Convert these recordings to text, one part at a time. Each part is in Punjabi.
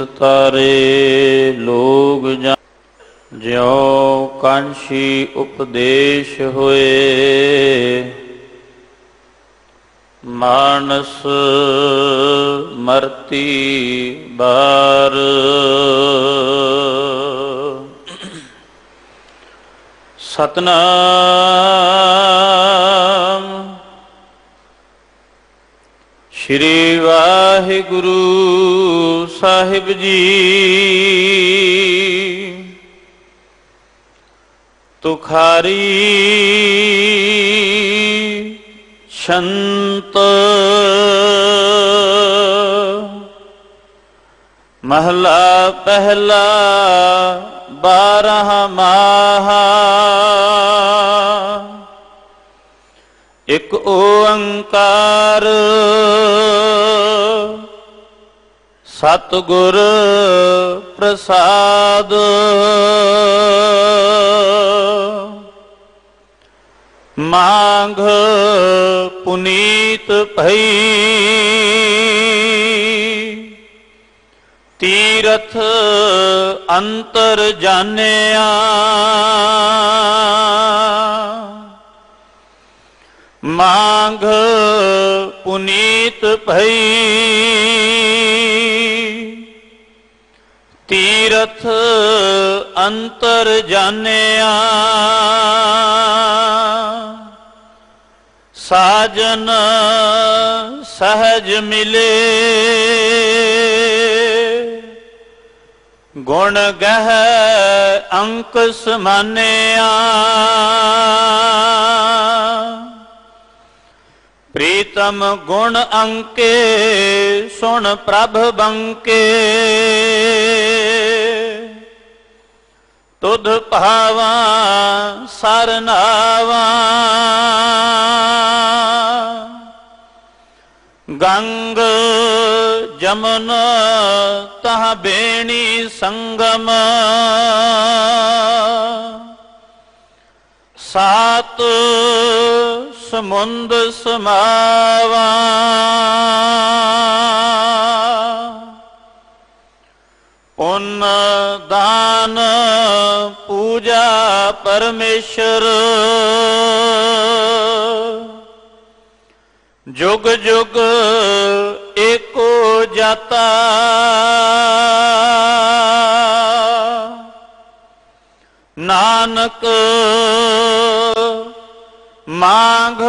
विस्तारे लोग जान। ज्यों कांशी उपदेश होए, मानस मरती बार। सतनाम श्री वाहिगुरु साहिब जी। तुखारी संत महला पहला 12 माहा। एक ओंकार सतगुर प्रसाद। मांग पुनीत भई, तीरथ अंतर जानिया। मांग पुनीत भई, तीरथ अंतर जानिया। साजन सहज मिले, गुण गह अंक समानिया। प्रीतम गुण अंके, सुन प्रभ बंके। तुध भावा सरनावा। गंग जमुन तह बेणी संगम। सात समुंद समावा। पुण्य दान पूजा परमेश्वर। जुग जुग एको जाता। नानक मांग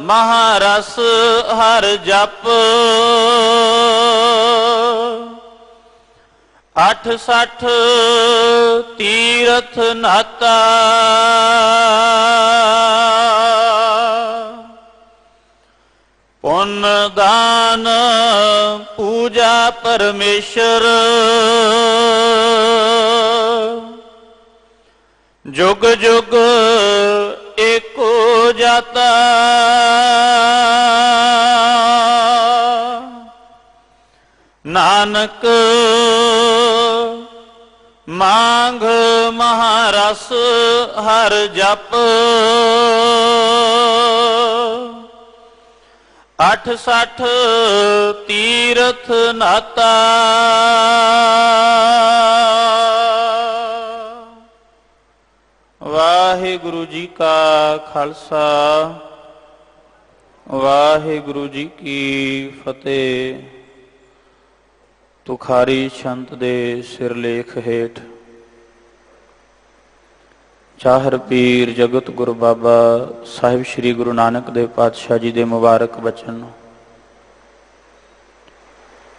महारस हर जप। 68 तीरथ नाता। पुण्य दान पूजा परमेश्वर। जुग जुग एको जाता। नानक मांग महारस हर जप। 68 तीरथ नाता। वाहिगुरु जी का खालसा, वाहिगुरु जी की फतेह। तुखारी छंत दे सिरलेख हेठ चाहर पीर जगत गुरु बाबा साहिब श्री गुरु नानक देव पातशाह जी दे मुबारक बचन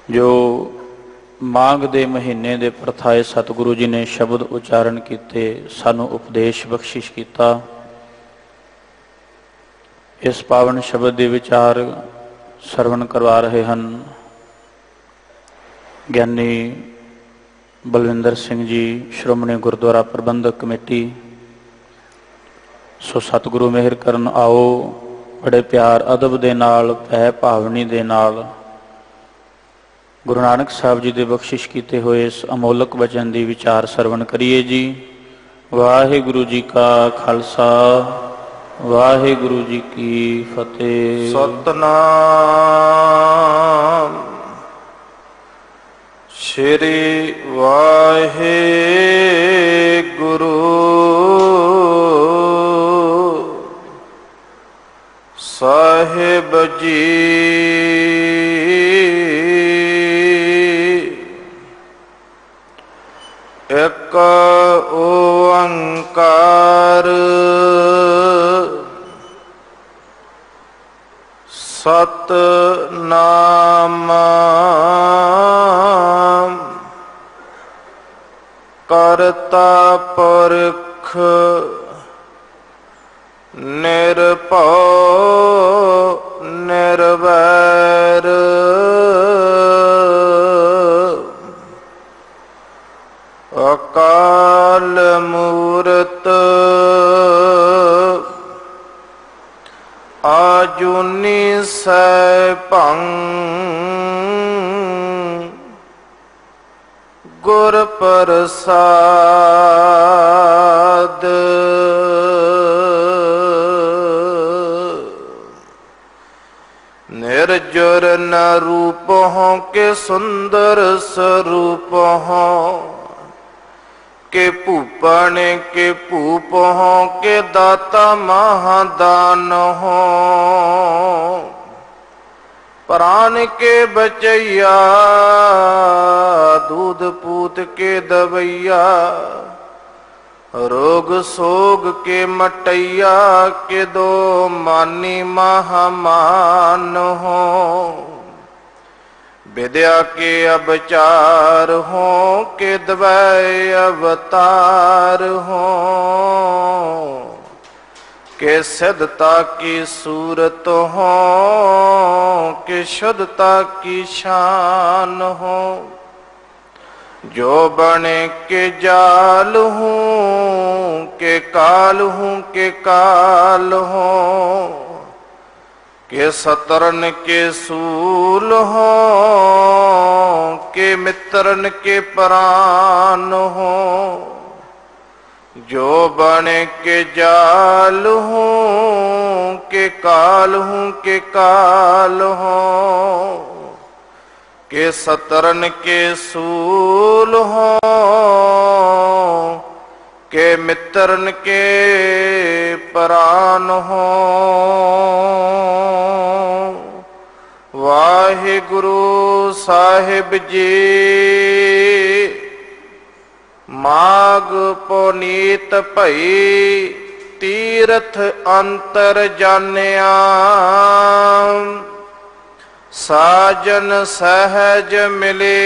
जो माघ दे महीने दे प्रथाए सतगुरु जी ने शब्द उच्चारण किते, सानू उपदेश बख्शिश किया। इस पावन शब्द के विचार सरवण करवा रहे हैं ज्ञानी बलविंदर सिंह जी, श्रोमणी गुरुद्वारा प्रबंधक कमेटी। सो सतगुरु मेहर करन, आओ बड़े प्यार अदब दे नाल भै भावनी दे नाल गुरु नानक साहब जी दे बख्शिश किए हुए इस अमोलक वचन की विचार सरवण करिए जी। वाहिगुरु जी का खालसा, वाहिगुरु जी की फतेह। सतनाम श्री वाहेगुरु साहिब जी। एक ओंकार सतनाम करता पुरख निरभउ निर्वैर। अकाल मूरत आजुनी सैभं गुर प्रसाद। निर्जर न रूप हों के सुंदर स्वरूप हों के भूपन के भूप हों के दाता महादान हों। प्राण के बचैया दूध पूत के दवैया रोग सोग के मटैया के दो मानी महामान हो। विद्या के अवचार हो के द्वय अवतार हो के सिद्धता की सूरत हो के शुद्धता की शान हो। जो बने के जाल हूँ के काल हूँ के काल हो के सतरन के सूल हो के मित्रन के प्राण हो। जो बने के जाल हूँ के काल हूँ के काल हो के सतरन के सूल हो के मित्रन के प्राण हो। वाहिगुरु साहिब जी माग पुनीत भई तीरथ अंतर जानिया। साजन सहज मिले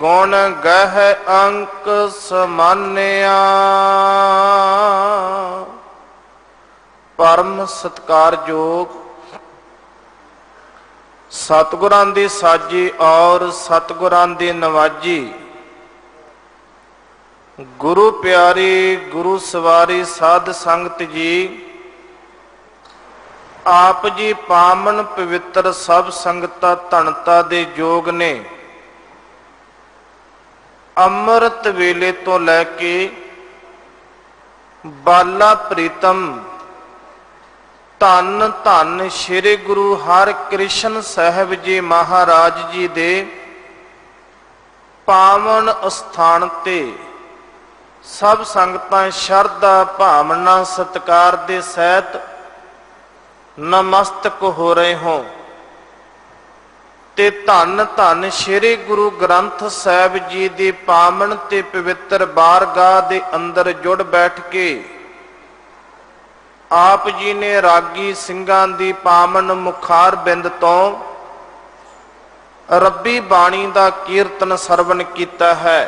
गुण गह अंक समान्या। परम सत्कारयोग सतगुरां दी साजी और सतगुरां दी नवाजी गुरु प्यारी गुरु सवारी साध संगत जी। आप जी पावन पवित्र सब संगता धनता दे योग ने अमृत वेले तो लैके बाला प्रीतम धन धन श्री गुरु हर कृष्ण साहिब जी महाराज जी दे पावन स्थान ते सब संगतां शरधा भावना सत्कार दे सहित नमस्तक हो रहे हो ते धन धन श्री गुरु ग्रंथ साहिब जी दी पावन ते पवित्र बारगाह दे अंदर जुड़ बैठ के आप जी ने रागी ਸਿੰਘਾਂ दी पावन मुखार बिंद तो रब्बी बाणी दा कीर्तन सरवण कीता है।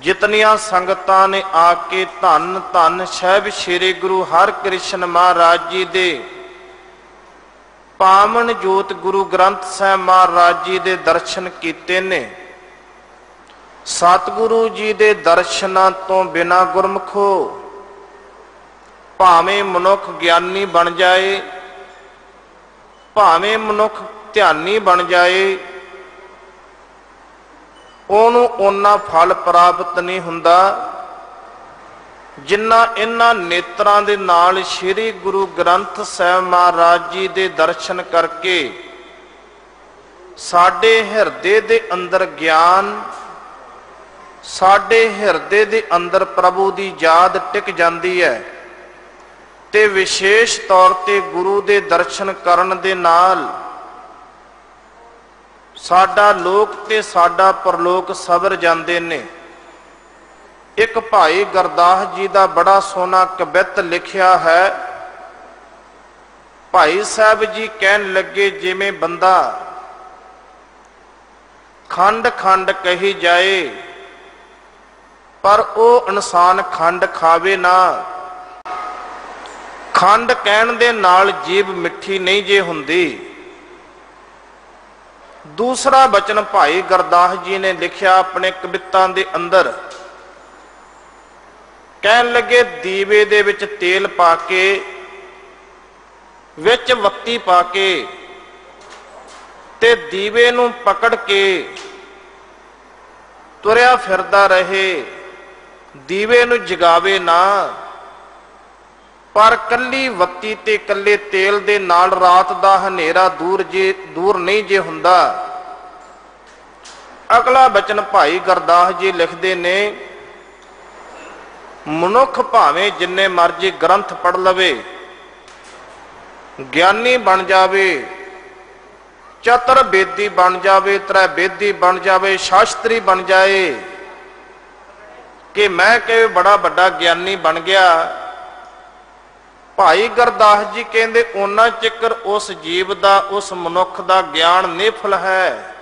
जितनियां संगतां ने आके धन धन साहिब श्री गुरु हर कृष्ण महाराज जी दे पावन जोत गुरु ग्रंथ साहिब महाराज जी दे दर्शन कीते ने। सतगुरु जी दे दर्शनां तो बिना गुरमुखो भावें मनुख ज्ञानी बन जाए भावें मनुख ध्यानी बन जाए ओनू ओना फल प्राप्त नहीं हुंदा जिन्ना इन्हां नेत्रां दे नाल श्री गुरु ग्रंथ साहिब महाराज जी दे दर्शन करके ਸਾਡੇ ਹਿਰਦੇ ਦੇ ਅੰਦਰ ਗਿਆਨ, ਸਾਡੇ ਹਿਰਦੇ ਦੇ ਅੰਦਰ ਪ੍ਰਭੂ ਦੀ ਯਾਦ ਟਿਕ ਜਾਂਦੀ ਹੈ ਤੇ ਵਿਸ਼ੇਸ਼ ਤੌਰ ਤੇ ਗੁਰੂ ਦੇ ਦਰਸ਼ਨ ਕਰਨ ਦੇ ਨਾਲ ਸਾਡਾ ਲੋਕ ਤੇ ਸਾਡਾ ਪਰਲੋਕ ਸਵਰ ਜਾਂਦੇ ਨੇ। ਇੱਕ ਭਾਈ ਗੁਰਦਾਸ ਜੀ ਦਾ ਬੜਾ ਸੋਹਣਾ ਕਵਿਤ ਲਿਖਿਆ ਹੈ। ਭਾਈ ਸਾਹਿਬ ਜੀ ਕਹਿਣ ਲੱਗੇ, ਜਿਵੇਂ ਬੰਦਾ ਖੰਡ ਖੰਡ ਕਹੀ ਜਾਏ ਪਰ ਉਹ ਇਨਸਾਨ ਖੰਡ ਖਾਵੇ ਨਾ। ਖੰਡ ਕਹਿਣ ਦੇ ਨਾਲ ਜੀਭ ਮਿੱਠੀ ਨਹੀਂ ਜੇ ਹੁੰਦੀ। ਦੂਸਰਾ ਬਚਨ ਭਾਈ ਗੁਰਦਾਸ ਜੀ ਨੇ ਲਿਖਿਆ ਆਪਣੇ ਕਵਿਤਾਂ ਦੇ ਅੰਦਰ। ਕਹਿਣ ਲੱਗੇ, ਦੀਵੇ ਦੇ ਵਿੱਚ ਤੇਲ ਪਾ ਕੇ, ਵਿੱਚ ਬੱਤੀ ਪਾ ਕੇ ਤੇ ਦੀਵੇ ਨੂੰ ਪਕੜ ਕੇ ਤੁਰਿਆ ਫਿਰਦਾ ਰਹੇ, ਦੀਵੇ ਨੂੰ ਜਗਾਵੇ ਨਾ। ਪਰ ਕੱਲੀ ਬੱਤੀ ਤੇ ਕੱਲੇ ਤੇਲ ਦੇ ਨਾਲ ਰਾਤ ਦਾ ਹਨੇਰਾ ਦੂਰ ਨਹੀਂ ਜੇ ਹੁੰਦਾ। ਅਗਲਾ ਬਚਨ ਭਾਈ ਗੁਰਦਾਸ ਜੀ ਲਿਖਦੇ ਨੇ, ਮਨੁੱਖ ਭਾਵੇਂ ਜਿੰਨੇ ਮਰਜ਼ੀ ਗ੍ਰੰਥ ਪੜ੍ਹ ਲਵੇ, ਗਿਆਨੀ ਬਣ ਜਾਵੇ, ਚਤੁਰ ਬੇਦੀ ਬਣ ਜਾਵੇ, ਤ੍ਰੈ ਬੇਦੀ ਬਣ ਜਾਵੇ, ਸ਼ਾਸਤਰੀ ਬਣ ਜਾਏ ਕਿ ਮੈਂ ਕਿ ਬੜਾ ਵੱਡਾ ਗਿਆਨੀ ਬਣ ਗਿਆ। ਭਾਈ ਗੁਰਦਾਸ ਜੀ ਕਹਿੰਦੇ, ਉਹਨਾਂ ਚਿਕਰ ਉਸ ਜੀਵ ਦਾ, ਉਸ ਮਨੁੱਖ ਦਾ ਗਿਆਨ ਨਿਫਲ ਹੈ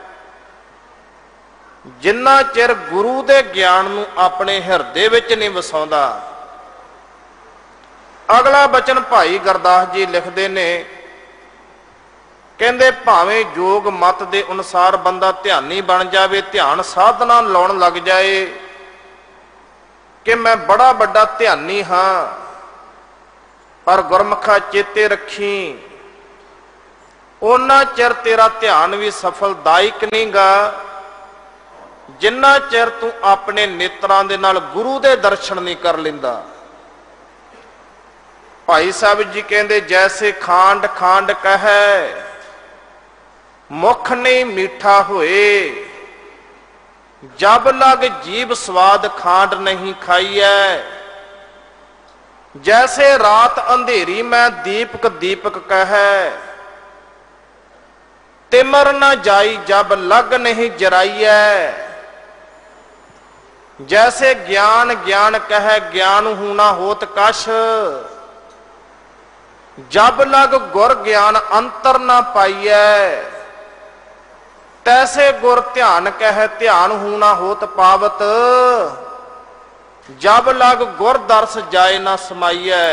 ਜਿੰਨਾ ਚਿਰ ਗੁਰੂ ਦੇ ਗਿਆਨ ਨੂੰ ਆਪਣੇ ਹਿਰਦੇ ਵਿੱਚ ਨਹੀਂ ਵਸਾਉਂਦਾ। ਅਗਲਾ ਬਚਨ ਭਾਈ ਗੁਰਦਾਸ ਜੀ ਲਿਖਦੇ ਨੇ, ਕਹਿੰਦੇ ਭਾਵੇਂ ਯੋਗ ਮਤ ਦੇ ਅਨੁਸਾਰ ਬੰਦਾ ਧਿਆਨੀ ਬਣ ਜਾਵੇ, ਧਿਆਨ ਸਾਧਨਾ ਲਾਉਣ ਲੱਗ ਜਾਏ ਕਿ ਮੈਂ ਬੜਾ ਵੱਡਾ ਧਿਆਨੀ ਹਾਂ, ਪਰ ਗੁਰਮੁਖਾ ਚੇਤੇ ਰੱਖੀ ਉਹਨਾਂ ਚਿਰ ਤੇਰਾ ਧਿਆਨ ਵੀ ਸਫਲਦਾਇਕ ਨਹੀਂਗਾ ਜਿੰਨਾ ਚਿਰ ਤੂੰ ਆਪਣੇ ਨੇਤਰਾਂ ਦੇ ਨਾਲ ਗੁਰੂ ਦੇ ਦਰਸ਼ਨ ਨਹੀਂ ਕਰ ਲੈਂਦਾ। ਭਾਈ ਸਾਹਿਬ ਜੀ ਕਹਿੰਦੇ, ਜੈਸੇ ਖਾਂਡ ਖਾਂਡ ਕਹੈ ਮੁਖ ਨਹੀਂ ਮਿੱਠਾ ਹੋਏ, ਜਬ ਲਗ ਜੀਭ ਸਵਾਦ ਖਾਂਡ ਨਹੀਂ ਖਾਈਐ। ਜੈਸੇ ਰਾਤ ਅੰਧੇਰੀ ਮੈਂ ਦੀਪਕ ਦੀਪਕ ਕਹੈ, ਤਿਮਰ ਨਾ ਜਾਈ ਜਬ ਲਗ ਨਹੀਂ ਜਰਾਈਐ। जैसे ज्ञान ज्ञान कह ज्ञान हूना होत कश, जब लग गुर ज्ञान अंतर ना पाइए। तैसे गुर ध्यान कह ध्यान हूना होत पावत, जब लग गुर दर्श जाए ना समाइए।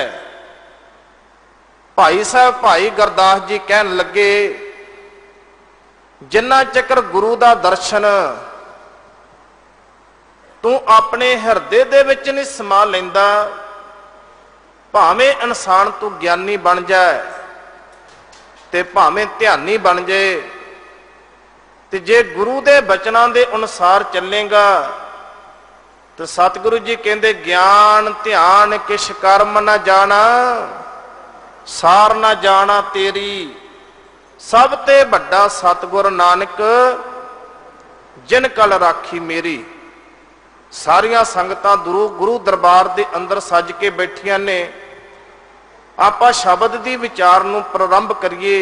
भाई साहब भाई गुरदास जी कहन लगे, जिन्ना चक्कर गुरु का दर्शन तू अपने हिरदे दे विच नहीं समा लैंदा, भावें इंसान तू ज्ञानी बन जाए ते भावें ध्यानी बन जाए, ते जे गुरु दे बचनां दे अनुसार चलेगा तो सतगुरु जी कहंदे, ज्ञान ध्यान किश कर्म ना जाना, सार ना जाना तेरी। सब ते बड़ा सतगुर नानक जिन कल राखी मेरी। सारिया संगतां गुरु दरबार दे अंदर सज के बैठियां ने। आपां शब्द दी विचार नूं प्रारंभ करिए।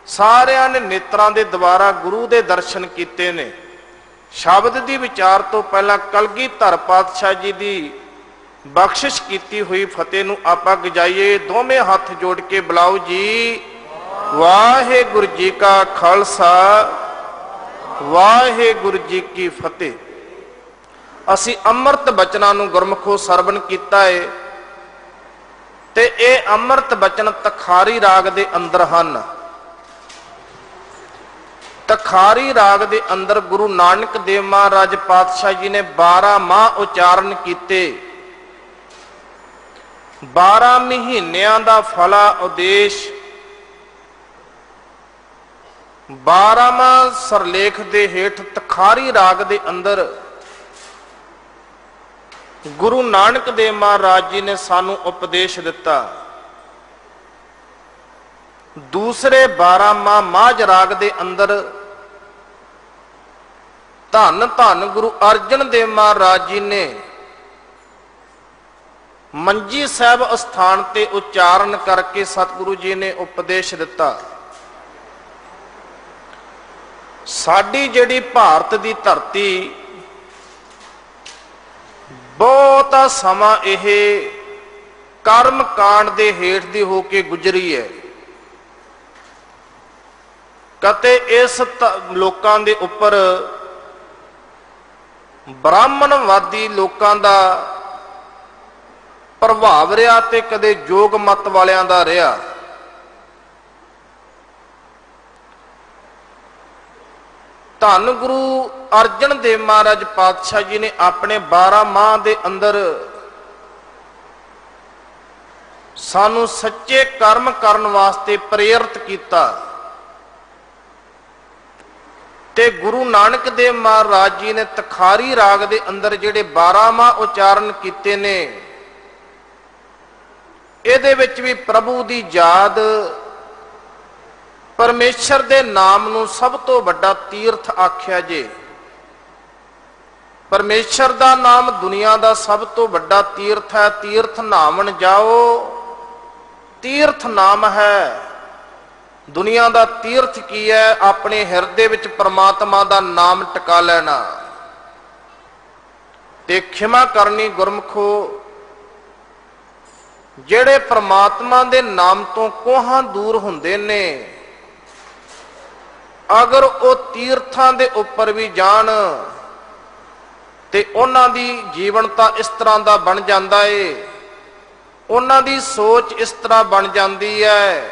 सारियां ने नेत्रां दे द्वारा गुरु दे दर्शन कीते ने। शब्द दी विचार तो पहला कलगीधर पातशाह जी दी बख्शिश कीती हुई फतेह नूं आपां गजाइए। दोवें हथ जोड़ के बुलाओ जी, वाहिगुरू जी का खालसा वाहिगुरू जी की फतेह। असी अमृत बचनां नूं गुरमुखों सरवण कीता है ते ये अमृत बचन तखारी राग दे अंदर हन। तखारी राग दे अंदर गुरु नानक देव महाराज पातशाह जी ने 12 माह उचारण कीते। 12 महीनियां दा फला उदेश 12वां सरलेख दे हेठ तखारी राग दे अंदर गुरु नानक देव महाराज जी ने सानू उपदेश दिता। दूसरे 12 माह माझ राग दे अंदर ਧੰਨ ਧੰਨ ਗੁਰੂ ਅਰਜਨ ਦੇਵ ਮਹਾਰਾਜ ਜੀ ਨੇ ਮੰਜੀ ਸਾਹਿਬ ਅਸਥਾਨ ਤੇ ਉਚਾਰਨ ਕਰਕੇ ਸਤਿਗੁਰੂ ਜੀ ਨੇ ਉਪਦੇਸ਼ ਦਿੱਤਾ। ਸਾਡੀ ਜਿਹੜੀ ਭਾਰਤ ਦੀ ਧਰਤੀ ਬਹੁਤਾ ਸਮਾਂ ਇਹ ਕਰਮ ਕਾਂਡ ਦੇ ਹੇਠ ਦੀ ਹੋ ਕੇ ਗੁਜ਼ਰੀ ਹੈ। ਕਦੇ ਇਸ ਲੋਕਾਂ ਦੇ ਉੱਪਰ ਬ੍ਰਾਹਮਣਵਾਦੀ ਲੋਕਾਂ ਦਾ ਪ੍ਰਭਾਵ ਰਿਹਾ ਤੇ ਕਦੇ ਜੋਗ ਮਤ ਵਾਲਿਆਂ ਦਾ ਰਿਹਾ। ਧੰਨ ਗੁਰੂ ਅਰਜਨ ਦੇਵ ਮਹਾਰਾਜ ਪਾਤਸ਼ਾਹ ਜੀ ਨੇ ਆਪਣੇ 12 ਮਾਹ ਦੇ ਅੰਦਰ ਸਾਨੂੰ ਸੱਚੇ ਕਰਮ ਕਰਨ ਵਾਸਤੇ ਪ੍ਰੇਰਿਤ ਕੀਤਾ ਤੇ ਗੁਰੂ ਨਾਨਕ ਦੇਵ ਮਹਾਰਾਜ ਜੀ ਨੇ ਤਖਾਰੀ ਰਾਗ ਦੇ ਅੰਦਰ ਜਿਹੜੇ 12 ਮਾਹ ਉਚਾਰਨ ਕੀਤੇ ਨੇ, ਇਹਦੇ ਵਿੱਚ ਵੀ ਪ੍ਰਭੂ ਦੀ ਯਾਦ, ਪਰਮੇਸ਼ਰ ਦੇ ਨਾਮ ਨੂੰ ਸਭ ਤੋਂ ਵੱਡਾ ਤੀਰਥ ਆਖਿਆ ਜੇ। ਪਰਮੇਸ਼ਰ ਦਾ ਨਾਮ ਦੁਨੀਆ ਦਾ ਸਭ ਤੋਂ ਵੱਡਾ ਤੀਰਥ ਹੈ। ਤੀਰਥ ਨਾਵਣ ਜਾਓ, ਤੀਰਥ ਨਾਮ ਹੈ। ਦੁਨੀਆ ਦਾ ਤੀਰਥ ਕੀ ਹੈ? ਆਪਣੇ ਹਿਰਦੇ ਵਿੱਚ ਪ੍ਰਮਾਤਮਾ ਦਾ ਨਾਮ ਟਿਕਾ ਲੈਣਾ ਤੇ ਖਿਮਾ ਕਰਨੀ। ਗੁਰਮਖੋ, ਜਿਹੜੇ ਪ੍ਰਮਾਤਮਾ ਦੇ ਨਾਮ ਤੋਂ ਕੋਹਾਂ ਦੂਰ ਹੁੰਦੇ ਨੇ, ਅਗਰ ਉਹ ਤੀਰਥਾਂ ਦੇ ਉੱਪਰ ਵੀ ਜਾਣ ਤੇ ਉਹਨਾਂ ਦੀ ਜੀਵਨਤਾ ਇਸ ਤਰ੍ਹਾਂ ਦਾ ਬਣ ਜਾਂਦਾ ਏ, ਉਹਨਾਂ ਦੀ ਸੋਚ ਇਸ ਤਰ੍ਹਾਂ ਬਣ ਜਾਂਦੀ ਹੈ,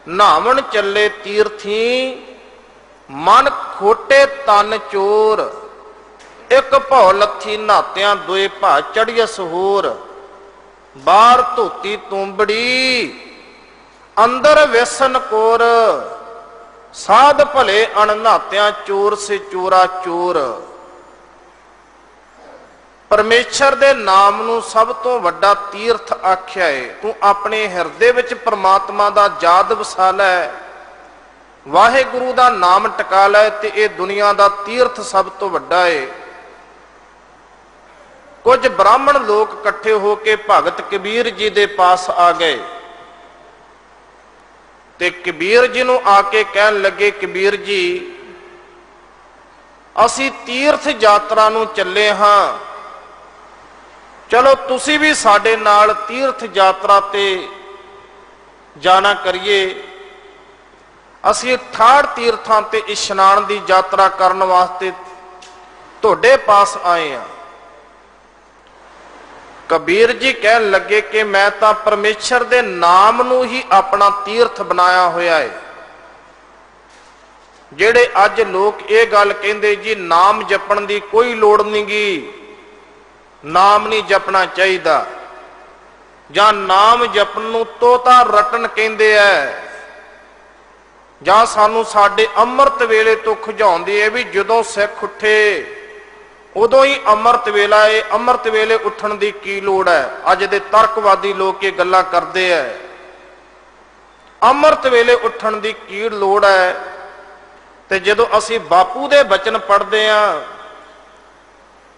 ਨਹਾਵਣ ਚੱਲੇ ਤੀਰਥੀ ਮਨ ਖੋਟੇ ਤਨ ਚੋਰ, ਇੱਕ ਭਉ ਲੱਥੀ ਨਹਾਤਿਆਂ ਦੋਏ ਭਾ ਚੜੀਅਸ ਹੋਰ, ਬਾਹਰ ਧੋਤੀ ਤੁੰਬੜੀ ਅੰਦਰ ਵੇਸਨ ਕੋਰ, ਸਾਧ ਭਲੇ ਅਣਨਾਤਿਆਂ ਚੋਰ ਸੇ ਚੋਰਾ ਚੋਰ। ਪਰਮੇਸ਼ਰ ਦੇ ਨਾਮ ਨੂੰ ਸਭ ਤੋਂ ਵੱਡਾ ਤੀਰਥ ਆਖਿਆ ਏ। ਤੂੰ ਆਪਣੇ ਹਿਰਦੇ ਵਿੱਚ ਪ੍ਰਮਾਤਮਾ ਦਾ ਯਾਦ ਵਸਾ ਲੈ, ਵਾਹਿਗੁਰੂ ਦਾ ਨਾਮ ਟਿਕਾ ਲੈ ਤੇ ਇਹ ਦੁਨੀਆ ਦਾ ਤੀਰਥ ਸਭ ਤੋਂ ਵੱਡਾ ਏ। ਕੁਝ ਬ੍ਰਾਹਮਣ ਲੋਕ ਇਕੱਠੇ ਹੋ ਕੇ ਭਗਤ ਕਬੀਰ ਜੀ ਦੇ ਪਾਸ ਆ ਗਏ ਤੇ ਕਬੀਰ ਜੀ ਨੂੰ ਆ ਕੇ ਕਹਿਣ ਲੱਗੇ, ਕਬੀਰ ਜੀ, ਅਸੀਂ ਤੀਰਥ ਯਾਤਰਾ ਨੂੰ ਚੱਲੇ ਹਾਂ, ਚਲੋ ਤੁਸੀਂ ਵੀ ਸਾਡੇ ਨਾਲ ਤੀਰਥ ਯਾਤਰਾ ਤੇ ਜਾਣਾ ਕਰੀਏ। ਅਸੀਂ 68 ਤੀਰਥਾਂ ਤੇ ਇਸ਼ਨਾਨ ਦੀ ਯਾਤਰਾ ਕਰਨ ਵਾਸਤੇ ਤੁਹਾਡੇ ਪਾਸ ਆਏ ਹਾਂ। ਕਬੀਰ ਜੀ ਕਹਿਣ ਲੱਗੇ ਕਿ ਮੈਂ ਤਾਂ ਪਰਮੇਸ਼ਰ ਦੇ ਨਾਮ ਨੂੰ ਹੀ ਆਪਣਾ ਤੀਰਥ ਬਣਾਇਆ ਹੋਇਆ ਹੈ। ਜਿਹੜੇ ਅੱਜ ਲੋਕ ਇਹ ਗੱਲ ਕਹਿੰਦੇ ਜੀ ਨਾਮ ਜਪਣ ਦੀ ਕੋਈ ਲੋੜ ਨਹੀਂ ਗੀ, ਨਾਮ ਨਹੀਂ ਜਪਣਾ ਚਾਹੀਦਾ, ਜਾਂ ਨਾਮ ਜਪਣ ਨੂੰ ਤੋਤਾ ਰਟਨ ਕਹਿੰਦੇ ਐ, ਜਾਂ ਸਾਨੂੰ ਸਾਡੇ ਅੰਮ੍ਰਿਤ ਵੇਲੇ ਤੋਂ ਖਿਜਾਉਂਦੇ ਐ ਵੀ ਜਦੋਂ ਸਿੱਖ ਉੱਠੇ ਉਦੋਂ ਹੀ ਅੰਮ੍ਰਿਤ ਵੇਲਾ ਏ, ਅੰਮ੍ਰਿਤ ਵੇਲੇ ਉੱਠਣ ਦੀ ਕੀ ਲੋੜ ਹੈ। ਅੱਜ ਦੇ ਤਰਕਵਾਦੀ ਲੋਕ ਇਹ ਗੱਲਾਂ ਕਰਦੇ ਐ, ਅੰਮ੍ਰਿਤ ਵੇਲੇ ਉੱਠਣ ਦੀ ਕੀ ਲੋੜ ਹੈ। ਤੇ ਜਦੋਂ ਅਸੀਂ ਬਾਪੂ ਦੇ ਬਚਨ ਪੜ੍ਹਦੇ ਆਂ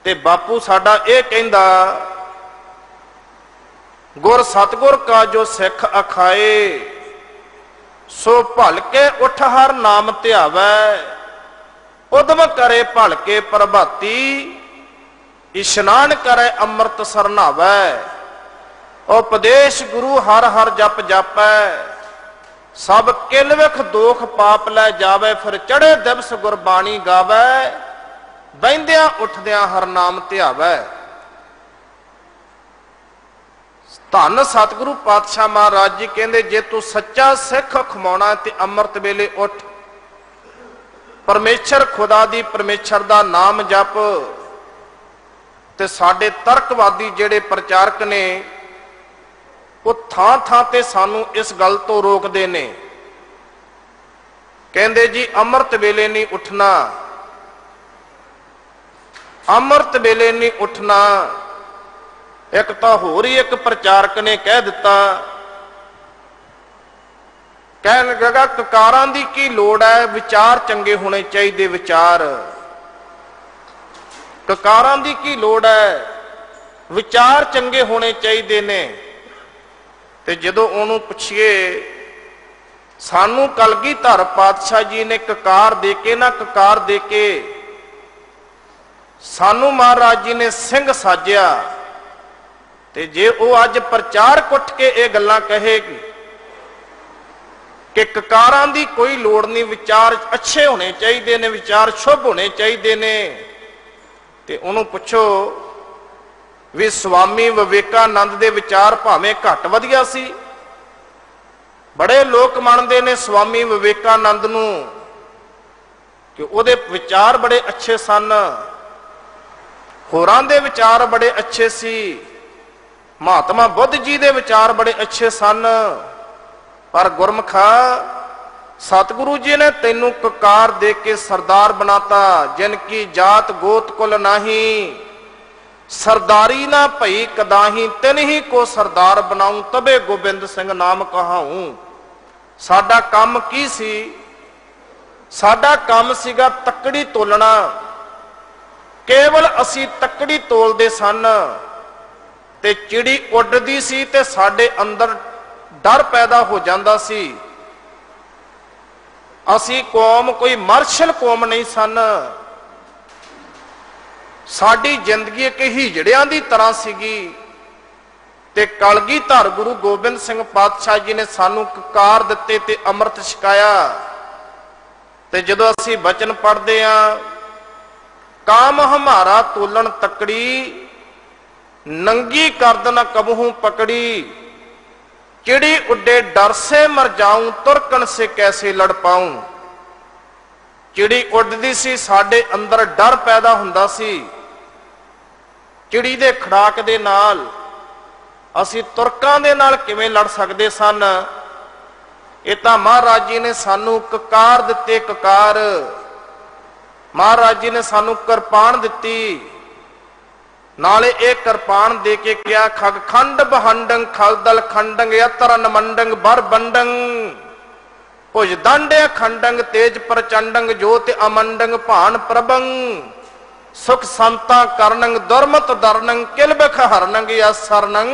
ਤੇ ਬਾਪੂ ਸਾਡਾ ਇਹ ਕਹਿੰਦਾ, ਗੁਰ ਸਤਿਗੁਰ ਕਾ ਜੋ ਸਿੱਖ ਅਖਾਏ, ਸੋ ਭਲ ਕੇ ਉੱਠ ਹਰ ਨਾਮ ਧਿਆਵੈ, ਉਦਮ ਕਰੇ ਭਲ ਕੇ ਪ੍ਰਭਾਤੀ, ਇਸ਼ਨਾਨ ਕਰੇ ਅੰਮ੍ਰਿਤ ਸਰਨਾਵੈ, ਉਪਦੇਸ਼ ਗੁਰੂ ਹਰ ਹਰ ਜਪ ਜਾਪੈ, ਸਭ ਕਿਲ ਵਿਖ ਦੋਖ ਪਾਪ ਲੈ ਜਾਵੇ, ਫਿਰ ਚੜੇ ਦਿਵਸ ਗੁਰਬਾਣੀ ਗਾਵੈ, ਬਹਿੰਦਿਆਂ ਉੱਠਦਿਆਂ ਹਰ ਨਾਮ ਧਿਆਵੈ। ਧੰਨ ਸਤਿਗੁਰੂ ਪਾਤਸ਼ਾਹ ਮਹਾਰਾਜ ਜੀ ਕਹਿੰਦੇ, ਜੇ ਤੂੰ ਸੱਚਾ ਸਿੱਖ ਖਮਾਉਣਾ ਤੇ ਅੰਮ੍ਰਿਤ ਵੇਲੇ ਉੱਠ, ਪਰਮੇਸ਼ਰ ਖੁਦਾ ਦੀ, ਪਰਮੇਸ਼ਰ ਦਾ ਨਾਮ ਜਪ। ਤੇ ਸਾਡੇ ਤਰਕਵਾਦੀ ਜਿਹੜੇ ਪ੍ਰਚਾਰਕ ਨੇ ਉਹ ਥਾਂ ਥਾਂ ਤੇ ਸਾਨੂੰ ਇਸ ਗੱਲ ਤੋਂ ਰੋਕਦੇ ਨੇ, ਕਹਿੰਦੇ ਜੀ ਅੰਮ੍ਰਿਤ ਵੇਲੇ ਨਹੀਂ ਉੱਠਣਾ, ਅੰਮ੍ਰਿਤ ਵੇਲੇ ਨਹੀਂ ਉੱਠਣਾ। ਇੱਕ ਤਾਂ ਹੋਰ ਹੀ ਇੱਕ ਪ੍ਰਚਾਰਕ ਨੇ ਕਹਿ ਦਿੱਤਾ, ਕਹਿਣ ਲੱਗਾ ਕਕਾਰਾਂ ਦੀ ਕੀ ਲੋੜ ਹੈ, ਵਿਚਾਰ ਚੰਗੇ ਹੋਣੇ ਚਾਹੀਦੇ। ਵਿਚਾਰ ਕਕਾਰਾਂ ਦੀ ਕੀ ਲੋੜ ਹੈ, ਵਿਚਾਰ ਚੰਗੇ ਹੋਣੇ ਚਾਹੀਦੇ ਨੇ। ਤੇ ਜਦੋਂ ਉਹਨੂੰ ਪੁੱਛੀਏ, ਸਾਨੂੰ ਕਲਗੀਧਰ ਪਾਤਸ਼ਾਹ ਜੀ ਨੇ ਕਕਾਰ ਦੇ ਕੇ ਨਾ, ਕਕਾਰ ਦੇ ਕੇ ਸਾਨੂੰ ਮਹਾਰਾਜ ਜੀ ਨੇ ਸਿੰਘ ਸਾਜਿਆ, ਤੇ ਜੇ ਉਹ ਅੱਜ ਪ੍ਰਚਾਰਕ ਉੱਠ ਕੇ ਇਹ ਗੱਲਾਂ ਕਹੇਗੀ ਕਿ ਕਕਾਰਾਂ ਦੀ ਕੋਈ ਲੋੜ ਨਹੀਂ, ਵਿਚਾਰ ਅੱਛੇ ਹੋਣੇ ਚਾਹੀਦੇ ਨੇ, ਵਿਚਾਰ ਸ਼ੁਭ ਹੋਣੇ ਚਾਹੀਦੇ ਨੇ, ਤੇ ਉਹਨੂੰ ਪੁੱਛੋ ਵੀ ਸਵਾਮੀ ਵਿਵੇਕਾਨੰਦ ਦੇ ਵਿਚਾਰ ਭਾਵੇਂ ਘੱਟ ਵਧੀਆ ਸੀ, ਬੜੇ ਲੋਕ ਮੰਨਦੇ ਨੇ ਸਵਾਮੀ ਵਿਵੇਕਾਨੰਦ ਨੂੰ ਕਿ ਉਹਦੇ ਵਿਚਾਰ ਬੜੇ ਅੱਛੇ ਸਨ, ਹੋਰਾਂ ਦੇ ਵਿਚਾਰ ਬੜੇ ਅੱਛੇ ਸੀ, ਮਹਾਤਮਾ ਬੁੱਧ ਜੀ ਦੇ ਵਿਚਾਰ ਬੜੇ ਅੱਛੇ ਸਨ, ਪਰ ਗੁਰਮਖਾ ਸਤਿਗੁਰੂ ਜੀ ਨੇ ਤੈਨੂੰ ਕਕਾਰ ਦੇ ਕੇ ਸਰਦਾਰ ਬਣਾਤਾ। ਜਿਨ ਕੀ ਜਾਤ ਗੋਤ ਕੁਲ ਨਹੀਂ, ਸਰਦਾਰੀ ਨਾ ਭਈ ਕਦਾਹੀ, ਤਿਨ ਹੀ ਕੋ ਸਰਦਾਰ ਬਣਾਉ, ਤਬੇ ਗੋਬਿੰਦ ਸਿੰਘ ਨਾਮ ਕਹਾਉ। ਸਾਡਾ ਕੰਮ ਕੀ ਸੀ? ਸਾਡਾ ਕੰਮ ਸੀਗਾ ਤੱਕੜੀ ਤੋਲਣਾ। ਕੇਵਲ ਅਸੀਂ ਤੱਕੜੀ ਤੋਲਦੇ ਸਨ ਤੇ ਚਿੜੀ ਉੱਡਦੀ ਸੀ ਤੇ ਸਾਡੇ ਅੰਦਰ ਡਰ ਪੈਦਾ ਹੋ ਜਾਂਦਾ ਸੀ। ਅਸੀਂ ਕੌਮ ਕੋਈ ਮਾਰਸ਼ਲ ਕੌਮ ਨਹੀਂ ਸਨ, ਸਾਡੀ ਜ਼ਿੰਦਗੀ ਇੱਕ ਹੀਜੜਿਆਂ ਦੀ ਤਰ੍ਹਾਂ ਸੀਗੀ। ਤੇ ਕਲਗੀਧਰ ਗੁਰੂ ਗੋਬਿੰਦ ਸਿੰਘ ਪਾਤਸ਼ਾਹ ਜੀ ਨੇ ਸਾਨੂੰ ਕਕਾਰ ਦਿੱਤੇ ਤੇ ਅੰਮ੍ਰਿਤ ਛਕਾਇਆ। ਤੇ ਜਦੋਂ ਅਸੀਂ ਬਚਨ ਪੜ੍ਹਦੇ ਆਂ, ਕਾਮ ਹਮਾਰਾ ਤੋਲਣ ਤੱਕੜੀ, ਨੰਗੀ ਕਰਦ ਨਾ ਕਬਹੂ ਪਕੜੀ, चिड़ी उड्डे डर से मर जाऊं, तुरकन से कैसे लड़ पाऊं। चिड़ी उड्डदी सी, साडे अंदर डर पैदा हुंदा सी। चिड़ी दे खड़ाक दे नाल असी तुरकां दे नाल किवें लड़ सकदे सन। इह तां महाराज जी ने सानू ककार दित्ते, ककार। महाराज जी ने सानू किरपान दित्ती, नाले एक किरपान दे के क्या, खग खंड बहंडंग खलदल खंडंग यतरन मंडंग बर बंडंग, भुज दंड खंडंग तेज प्रचंडंग ज्योत अमंडंग भान प्रभंग, सुख संता करनंग दुर्मत दरनंग किलबख हरनंग या सरनंग,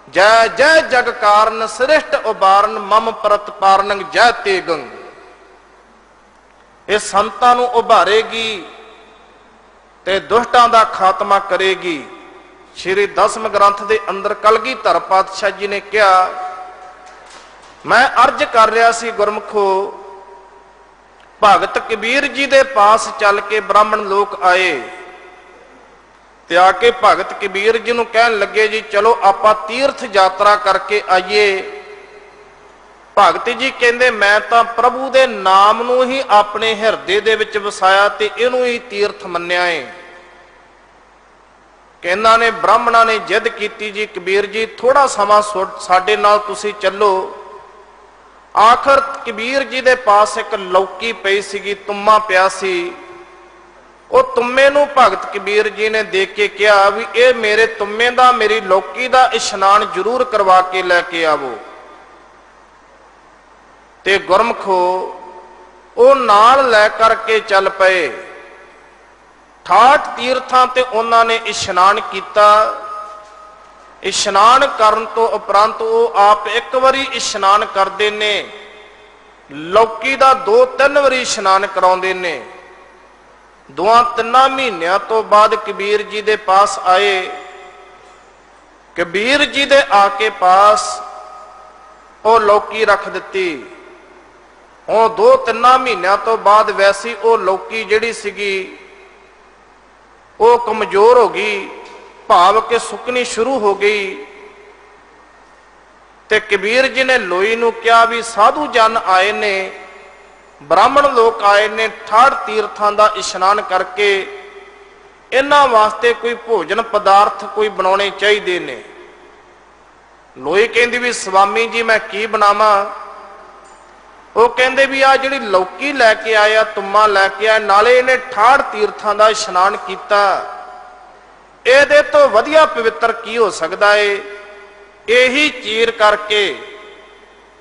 जय जय जग कारण श्रेष्ठ उबारन मम प्रत पारनंग जय तेगंग। ये संतां नूं उभारेगी ते दुष्टां दा खात्मा करेगी। श्री दसम ग्रंथ दे अंदर कलगीधर पातशाह जी ने कहा, मैं अर्ज कर रहा सी गुरमुखो, भगत कबीर जी दे पास चल के ब्राह्मण लोग आए ते आके भगत कबीर जी नूं कहन लगे, जी चलो आपां तीर्थ यात्रा करके आइए। भगत जी कहंदे, मैं तां प्रभु दे नाम नूं ही अपने हिरदे दे विच वसाया ते इहनूं ही तीर्थ मन्निया है। कहना ने ब्राह्मणा ने जिद कीती, जी कबीर जी थोड़ा समा साडे नाल तुसीं चलो। आखिर कबीर जी दे पास एक लौकी पई सीगी, तुम्मा पिया सी। ਉਹ ਤੁੰਮੇ ਨੂੰ ਭਗਤ ਕਬੀਰ ਜੀ ਨੇ ਦੇਖ ਕੇ ਕਿਹਾ ਵੀ ਇਹ ਮੇਰੇ ਤੁੰਮੇ ਦਾ, ਮੇਰੀ ਲੌਕੀ ਦਾ ਇਸ਼ਨਾਨ ਜ਼ਰੂਰ ਕਰਵਾ ਕੇ ਲੈ ਕੇ ਆਵੋ। ਤੇ ਗੁਰਮਖੋ ਉਹ ਨਾਲ ਲੈ ਕਰਕੇ ਚੱਲ ਪਏ। 68 ਤੀਰਥਾਂ ਤੇ ਉਹਨਾਂ ਨੇ ਇਸ਼ਨਾਨ ਕੀਤਾ। ਇਸ਼ਨਾਨ ਕਰਨ ਤੋਂ ਉਪਰੰਤ ਉਹ ਆਪ ਇੱਕ ਵਾਰੀ ਇਸ਼ਨਾਨ ਕਰਦੇ ਨੇ, ਲੌਕੀ ਦਾ 2-3 ਵਾਰੀ ਇਸ਼ਨਾਨ ਕਰਾਉਂਦੇ ਨੇ। 2-3 ਮਹੀਨਿਆਂ ਤੋਂ ਬਾਅਦ ਕਬੀਰ ਜੀ ਦੇ ਪਾਸ ਆਏ। ਕਬੀਰ ਜੀ ਦੇ ਆ ਕੇ ਪਾਸ ਉਹ ਲੌਕੀ ਰੱਖ ਦਿੱਤੀ। ਉਹ 2-3 ਮਹੀਨਿਆਂ ਤੋਂ ਬਾਅਦ ਵੈਸੀ ਉਹ ਲੌਕੀ ਜਿਹੜੀ ਸੀਗੀ ਉਹ ਕਮਜ਼ੋਰ ਹੋ ਗਈ, ਭਾਵ ਕਿ ਸੁੱਕਣੀ ਸ਼ੁਰੂ ਹੋ ਗਈ। ਤੇ ਕਬੀਰ ਜੀ ਨੇ ਲੋਈ ਨੂੰ ਕਿਹਾ ਵੀ ਸਾਧੂ ਜਨ ਆਏ ਨੇ, ब्राह्मण लोग आए ने, 68 तीर्थां दा इशनान करके इन्हां वास्ते कोई भोजन पदार्थ कोई बनाने चाहिए ने। लोई कहंदी भी स्वामी जी मैं की बनावां? वो कहंदे भी आ जिहड़ी लौकी लैके आया, तुम्मा लैके आया, नाले इहने 68 तीर्थां दा इशनान कीता, इहदे तो वधिया पवित्र की हो सकदा है? यही चीर करके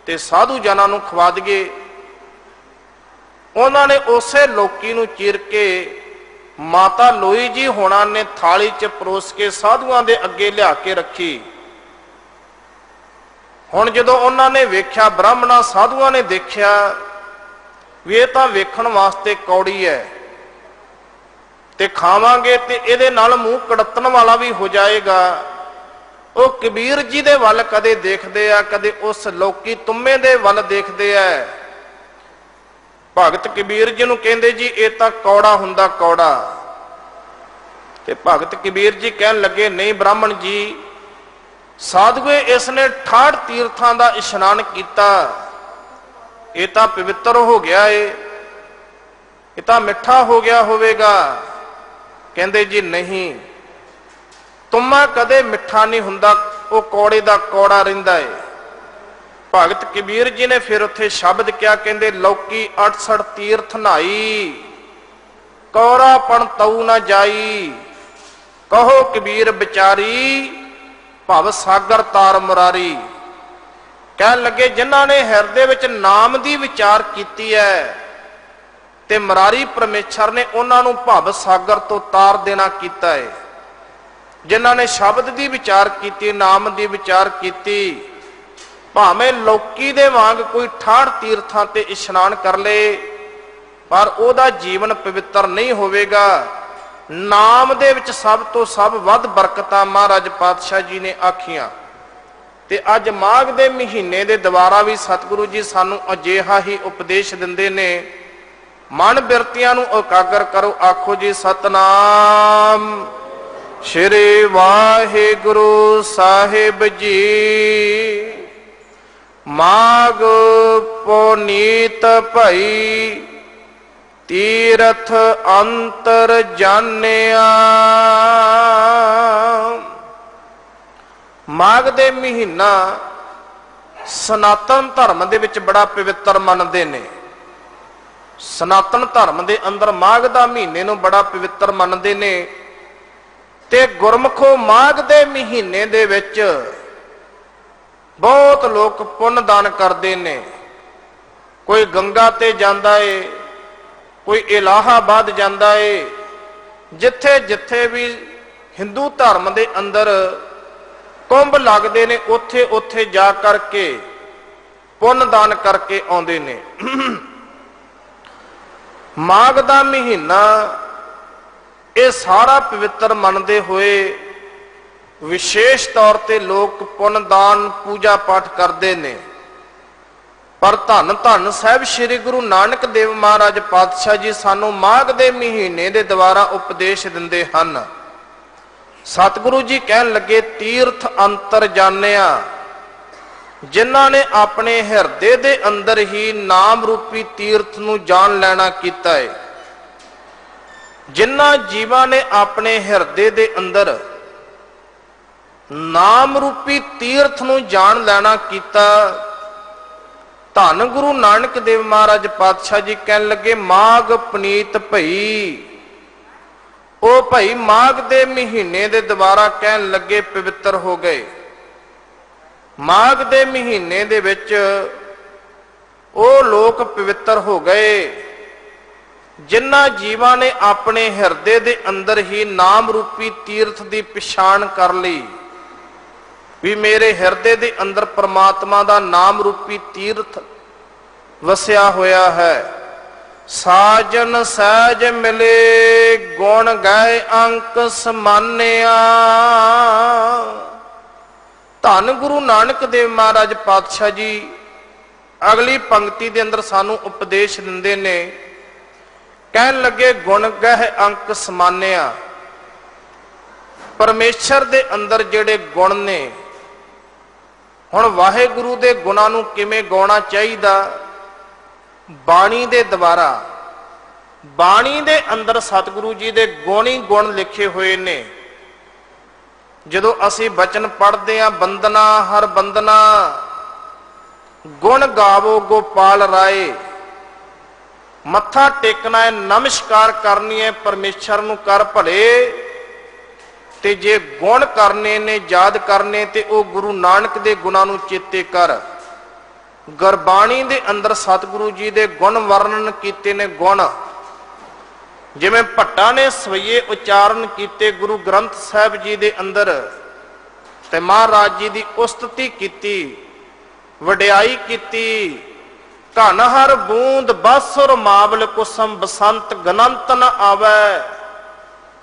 ते साधु जनां नूं खवा दईए। उन्होंने उसे लौकी नूं चीर के माता लोई जी होना ने थाली च परोस के साधुआं दे अगे लिया के रखी। हुण जदों उन्हां ने वेख्या, ब्राह्मणां साधुआं ने देखिया भी ये तां वेखण वास्ते कौड़ी है, ते खावांगे ते इहदे नाल मूंह कड़तन वाला भी हो जाएगा। वो कबीर जी दे वल कदे देखदे आ, कदे उस लौकी तुम्मे दे वल देखदे आ। भगत कबीर जी नूं कहंदे जी ये तां कौड़ा हुंदा कौड़ा। ते भगत कबीर जी कहन लगे नहीं ब्राह्मण जी, साधुए इसने 68 तीर्थां दा इशनान कीता, ये तां पवित्र हो गया है, ये तां मिठा हो गया होवेगा। कहंदे जी नहीं, तुम्मा कदे मिठा नहीं हुंदा, वो कौड़े दा कौड़ा रहिंदा है। भगत कबीर जी ने फिर उत्थे शब्द क्या कहंदे, लौकी 68 तीर्थ नहाई, कौरापण तऊ ना जाई, कहो कबीर बिचारी, भव सागर तार मुरारी। कहन लगे जिन्हां ने हिरदे विच नाम दी विचार कीती है ते मुरारी परमेश्वर ने उन्हां नूं भव सागर तो तार देना कीता है। जिन्हां ने शब्द दी विचार कीती, नाम दी विचार कीती, भावें लौकी दे वांग कोई 68 तीर्थां ते इशनान कर ले, पर ओदा जीवन पवित्र नहीं होवेगा। नाम दे विच सब तो सब वध बरकतां महाराज पातशाह जी ने आखियां। ते अज माघ दे महीने दे द्वारा भी सतगुरु जी सानू अजिहा ही उपदेश दिंदे ने। मन बिरतियां नूं एकागर करो, आखो जी सतनाम श्री वाहिगुरु साहिब जी। माघ पुनीत भई तीरथ अंतर जानिया। माघ दे महीना सनातन धर्म दे विच बड़ा पवित्र मनदे ने। सनातन धर्म दे अंदर माघ दा महीने नूं बड़ा पवित्र मनदे ने। ते गुरमुखो माघ दे महीने दे विच बहुत लोग पुण्य दान करते ने। कोई गंगा ते जांदा है, कोई इलाहाबाद जांदा है। जिथे जिथे भी हिंदू धर्म दे अंदर कुंभ लगते ने, उथे उथे जा करके पुण्य दान करके आउंदे ने। माघ दा महीना ये सारा पवित्र मनते हुए विशेष तौर ते लोग पुण्य दान पूजा पाठ करते हैं। पर धन धन साहिब श्री गुरु नानक देव महाराज पातशाह जी सानू माघ दे महीने दे द्वारा उपदेश दिंदे हन। सतगुरु जी कहन लगे तीर्थ अंतर जानिया। जिन्हां ने अपने हिरदे दे अंदर ही नाम रूपी तीर्थ नूं जान लेना कीता है। जिन्हां जीवां ने अपने हिरदे दे अंदर नाम रूपी तीर्थ नूं जान लेना कीता, धन गुरु नानक देव महाराज पातशाह जी कहन लगे माघ पुनीत भई। ओ भाई माघ दे महीने दे द्वारा कहन लगे पवित्र हो गए। माघ दे महीने दे विच ओ लोक पवित्र हो गए जिन्हां जीवां ने अपने हिरदे दे अंदर ही नाम रूपी तीर्थ की पछाण कर ली भी मेरे हिरदे दे अंदर परमात्मा दा नाम रूपी तीर्थ वसिया होया है। साजन सहज मिले गुण गाए अंक समान्या। धन गुरु नानक देव महाराज पातशाह जी अगली पंक्ति दे अंदर सानू उपदेश दिंदे ने। कहन लगे गुण गह अंक समान्या। परमेश्वर दे अंदर जेड़े गुण ने, हुण वाहेगुरु दे गुणां नूं किवें गाउणा चाहीदा? बाणी दे द्वारा। बाणी दे अंदर सतगुरु जी दे गुण ही गुण लिखे हुए ने। जदों असीं बचन पढ़दे हां, बंदना हर बंदना गुण गावो गोपाल राय। मत्था टेकना है, नमस्कार करनी है परमेश्वर नूं कर भले। ते जे गुण करने ने, याद करने ते ओ गुरु नानक दे गुणां नूं चेते कर। गुरबाणी दे अंदर सतगुरु जी दे गुण वर्णन कीते ने। गुण ਜਿਵੇਂ ਭੱਟਾਂ ਨੇ ਸਵਈਏ ਉਚਾਰਨ ਕੀਤੇ ਗੁਰੂ ਗ੍ਰੰਥ ਸਾਹਿਬ ਜੀ ਦੇ ਅੰਦਰ ਤੇ ਮਹਾਰਾਜ ਜੀ ਦੀ ਉਸਤਤੀ ਕੀਤੀ, ਵਡਿਆਈ ਕੀਤੀ। ਧਨ ਹਰ ਬੂੰਦ ਬਾਸੁਰ ਮਾਵਲ ਕੁਸਮ ਬਸੰਤ ਗਨੰਤ ਨ ਆਵੈ,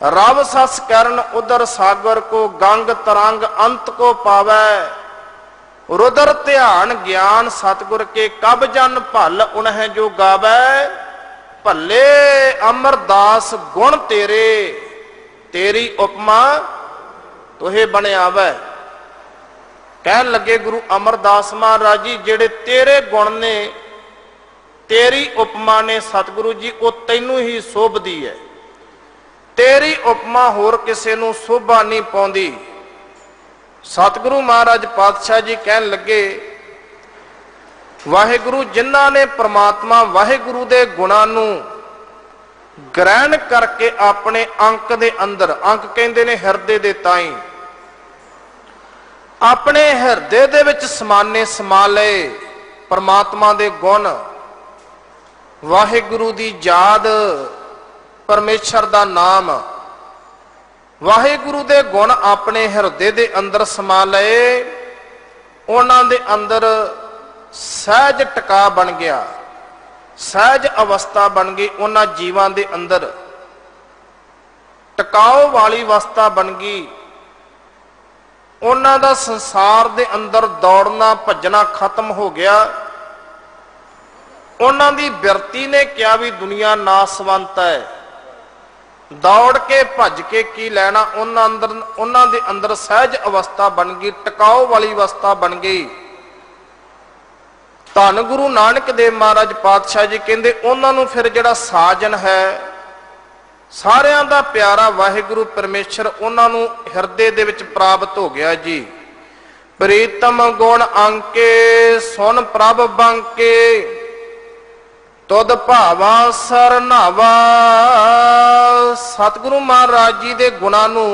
ਰਵ ਸਸ ਕਰਨ ਉਦਰ ਸਾਗਰ ਕੋ ਗੰਗ ਤਰੰਗ ਅੰਤ ਕੋ ਪਾਵੈ, रुदर ध्यान ज्ञान सतगुर के कब जन भल उन्हें जो गावै, भले अमरदास गुण तेरे तेरी उपमा तोहे बने आवै। कहन लगे गुरु अमरदास महाराज जी जेड़े तेरे गुण ने तेरी उपमा ने सतगुरु जी वो तैनू ही शोभदी है, तेरी उपमा होर किसे नू शोभा नहीं पाउंदी। सतगुरु महाराज पातशाह जी कहन लगे वाहिगुरु जिन्हां ने परमात्मा वाहिगुरु दे गुणां नूं ग्रहण करके अपने अंक दे अंदर, अंक कहंदे ने हिरदे दे ताईं, अपने हिरदे दे विच समाने समा लए परमात्मा दे गुण, वाहिगुरु दी याद, परमेश्वर दा नाम, वाहिगुरु दे गुण अपने हिरदे दे अंदर समा लए, उन्हां दे अंदर सहज टका बन गया, सहज अवस्था बन गई। उन्हां जीवां दे अंदर टकाओ वाली अवस्था बन गई। उन्हां दा संसार दे अंदर दौड़ना भजना खत्म हो गया। उन्हां दी बिरती ने क्या भी दुनिया नासवंत है, दौड़ के भज के की लैना। उन्हां दे अंदर सहज अवस्था बन गई, टिकाऊ वाली अवस्था बन गई। धन गुरु नानक देव महाराज पातशाह जी कहंदे उन्हां नूं फिर जिहड़ा साजन है सारियां दा प्यारा वाहिगुरु परमेश्वर उन्हां नूं हिरदे दे विच प्राप्त हो गया जी। प्रीतम गुण अंके सुन प्रभ बंके, तुद भावा सरनावा। सतगुरु महाराज जी दे गुणां नूं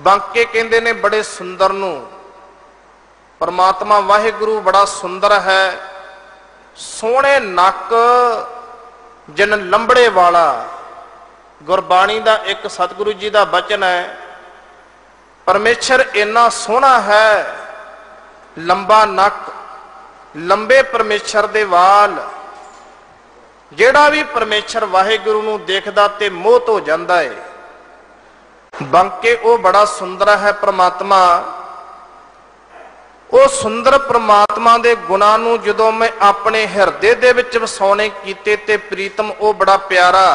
बंके कहंदे ने बड़े सुंदर नूं। परमात्मा वाहिगुरु बड़ा सुंदर है, सोहणे नक जिन लंबड़े वाला। गुरबाणी दा एक सतगुरु जी दा बचन है, परमेश्वर इन्ना सोहना है, लंबा नक, लंबे परमेश्वर दे वाल। ਜਿਹੜਾ भी परमेश्वर वाहिगुरु नूं देखदा ते मोहित हो जांदा है। बंके वो बड़ा सुंदर है परमात्मा। वो सुंदर परमात्मा दे गुणां नूं जदों मैं अपने हिरदे दे विच वसाउने कीते ते प्रीतम वो बड़ा प्यारा,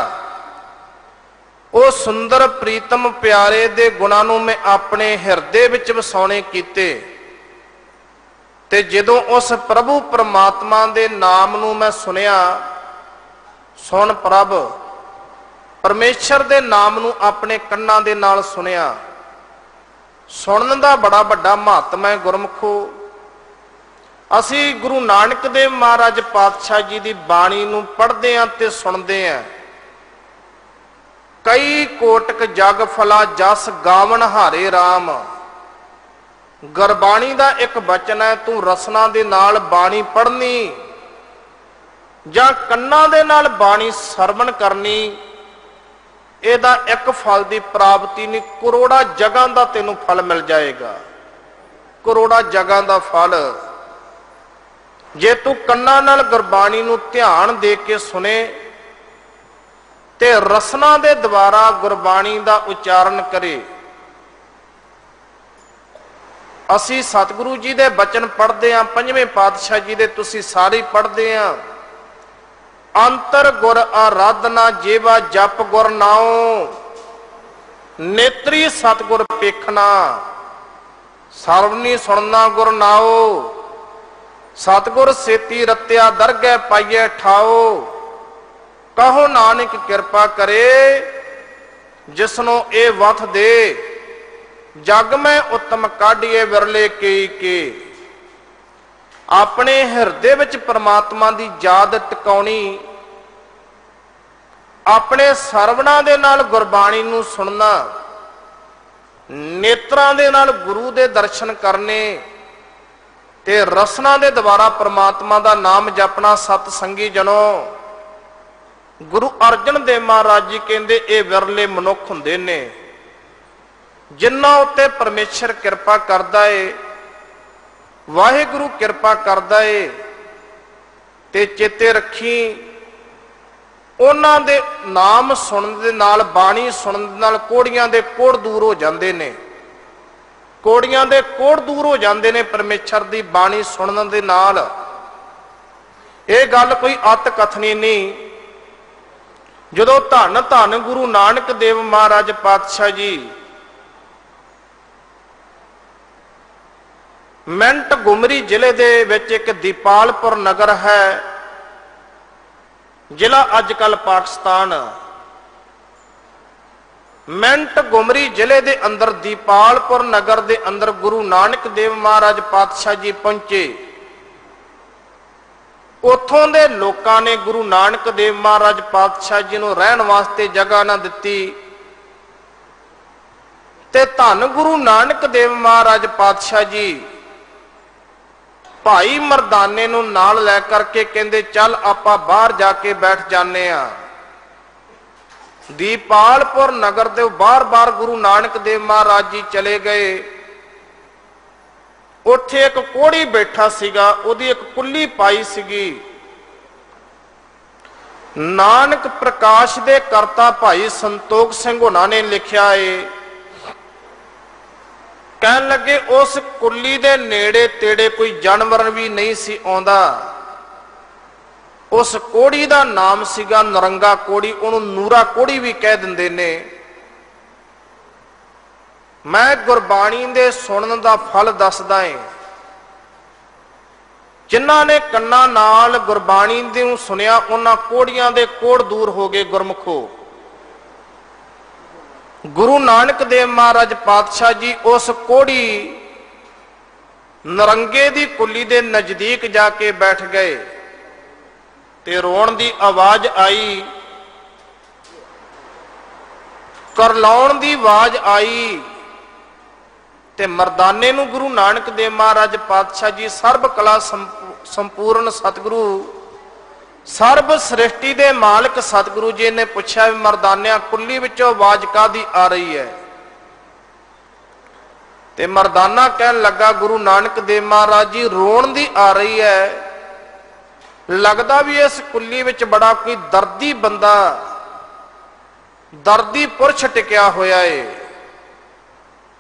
वो सुंदर प्रीतम प्यारे दे गुणां नूं मैं अपने हिरदे विच वसाउने कीते ते जदों उस प्रभु परमात्मा दे नाम नूं मैं सुनिया, सुन प्रभ परमेश्वर दे नाम नूं अपने कन्नां दे नाल सुनिया। सुनन दा बड़ा वड्डा महत्व है गुरमुखो। असी गुरु नानक देव महाराज पातशाह जी दी बाणी नूं पढ़दे हां ते सुनदे हां। कई कोटक जग फला जस गावन हारे राम। गुरबाणी दा एक बचन है, तू रसना दे नाल बाणी पढ़नी जां कन्नां दे नाल बाणी सरवण करनी, ਇਹਦਾ एक फल की प्राप्ति नहीं, करोड़ा जगह का तेनों फल मिल जाएगा। करोड़ा जगह का फल जे तू कन्नां नाल गुरबाणी नूं ध्यान दे के सुने ते रसना दे द्वारा गुरबाणी का उच्चारण करे। असी सतगुरु जी दे बचन पढ़ते हैं, पंजवें पातशाह जी दे तुसी सारे पढ़ते हैं। अंतर गुर आराधना जेवा जप गुर नाओ, नेत्री सतगुर पेखना, सरवनी सुनना गुर नाओ। सतगुर सेती रत्या दरगह पाइए ठाओ, कहो नानक कृपा करे जिसनों ए वथ दे। जग में उत्तम काढ़िए विरले के। अपने हिरदे विच परमात्मा दी याद टिकाउणी, अपने सरवणा दे नाल गुरबाणी नूं सुनना, नेत्रां दे नाल गुरु दे दर्शन करने ते रसना दे द्वारा परमात्मा दा नाम जपना। सत संगी जनो गुरु अर्जन देव महाराज जी कहते ये विरले मनुख हुंदे ने जिन्हां उत्ते परमेश्वर किरपा करदा है, वाहिगुरु किरपा करदा है। ते चेते रखी उन्हां दे नाम सुनन दे नाल, बाणी सुनन दे नाल कोड़ियां दे कोड़ दूर हो जांदे ने, कोड़ियां दे कोड़ दूर हो जांदे ने परमेश्वर दी बाणी सुनन दे नाल। ये गल कोई अत कथनी नहीं। जदों धन धन गुरु नानक देव महाराज पातशाह जी मिंट गुमरी जिले दे विच एक दीपालपुर नगर है, जिला अजकल पाकिस्तान, मिंट गुमरी जिले दे अंदर दीपालपुर नगर दे अंदर गुरु नानक देव महाराज पातशाह जी पहुंचे। उथों दे लोकां ने गुरु नानक देव महाराज पातशाह जी नूं रहण वास्ते जगह ना दित्ती ते धन गुरु नानक देव महाराज पातशाह जी भाई मरदाने नूं नाल लै करके कहंदे चल आपां बाहर जाके बैठ जाने आ। दीपालपुर नगर दे बार बार गुरु नानक देव महाराज जी चले गए। उत्थे एक कोड़ी बैठा सीगा, उहदी एक कुल्ली पाई सीगी। नानक प्रकाश दे करता भाई संतोख सिंह होना ने लिखिया है, कहन लगे उस कुल्ली दे नेड़े तेड़े कोई जानवर भी नहीं सी आउंदा। उस कोड़ी दा नाम सीगा नरंगा कोड़ी, उहनूं नूरा कोड़ी भी कह दिंदे ने। मैं गुरबाणी दे सुनन दा फल दसदा है। जिन्हां ने कन्नां नाल गुरबाणी दे सुनिया उन्हां कोड़ियां दे कोड़ दूर हो गए। गुरमुखो, गुरु नानक देव महाराज पातशाह जी उस कोड़ी नरंगे दी कुल्ली दे नजदीक जाके बैठ गए ते रोण दी आवाज आई, करलाउण दी आवाज आई ते मरदाने नूं गुरु नानक देव महाराज पातशाह जी सर्ब कला संपूर्ण सतगुरु सर्ब सृष्टि दे मालिक सतगुरु जी ने पूछा मरदानिया कुल्ली विचों आवाज कादी आ रही है? ते मरदाना कहन लगा गुरु नानक देव महाराज जी रोण दी आ रही है। लगदा भी इस कुल्ली विच बड़ा कोई दर्दी बंदा, दर्दी पुरश टिकिया होया है,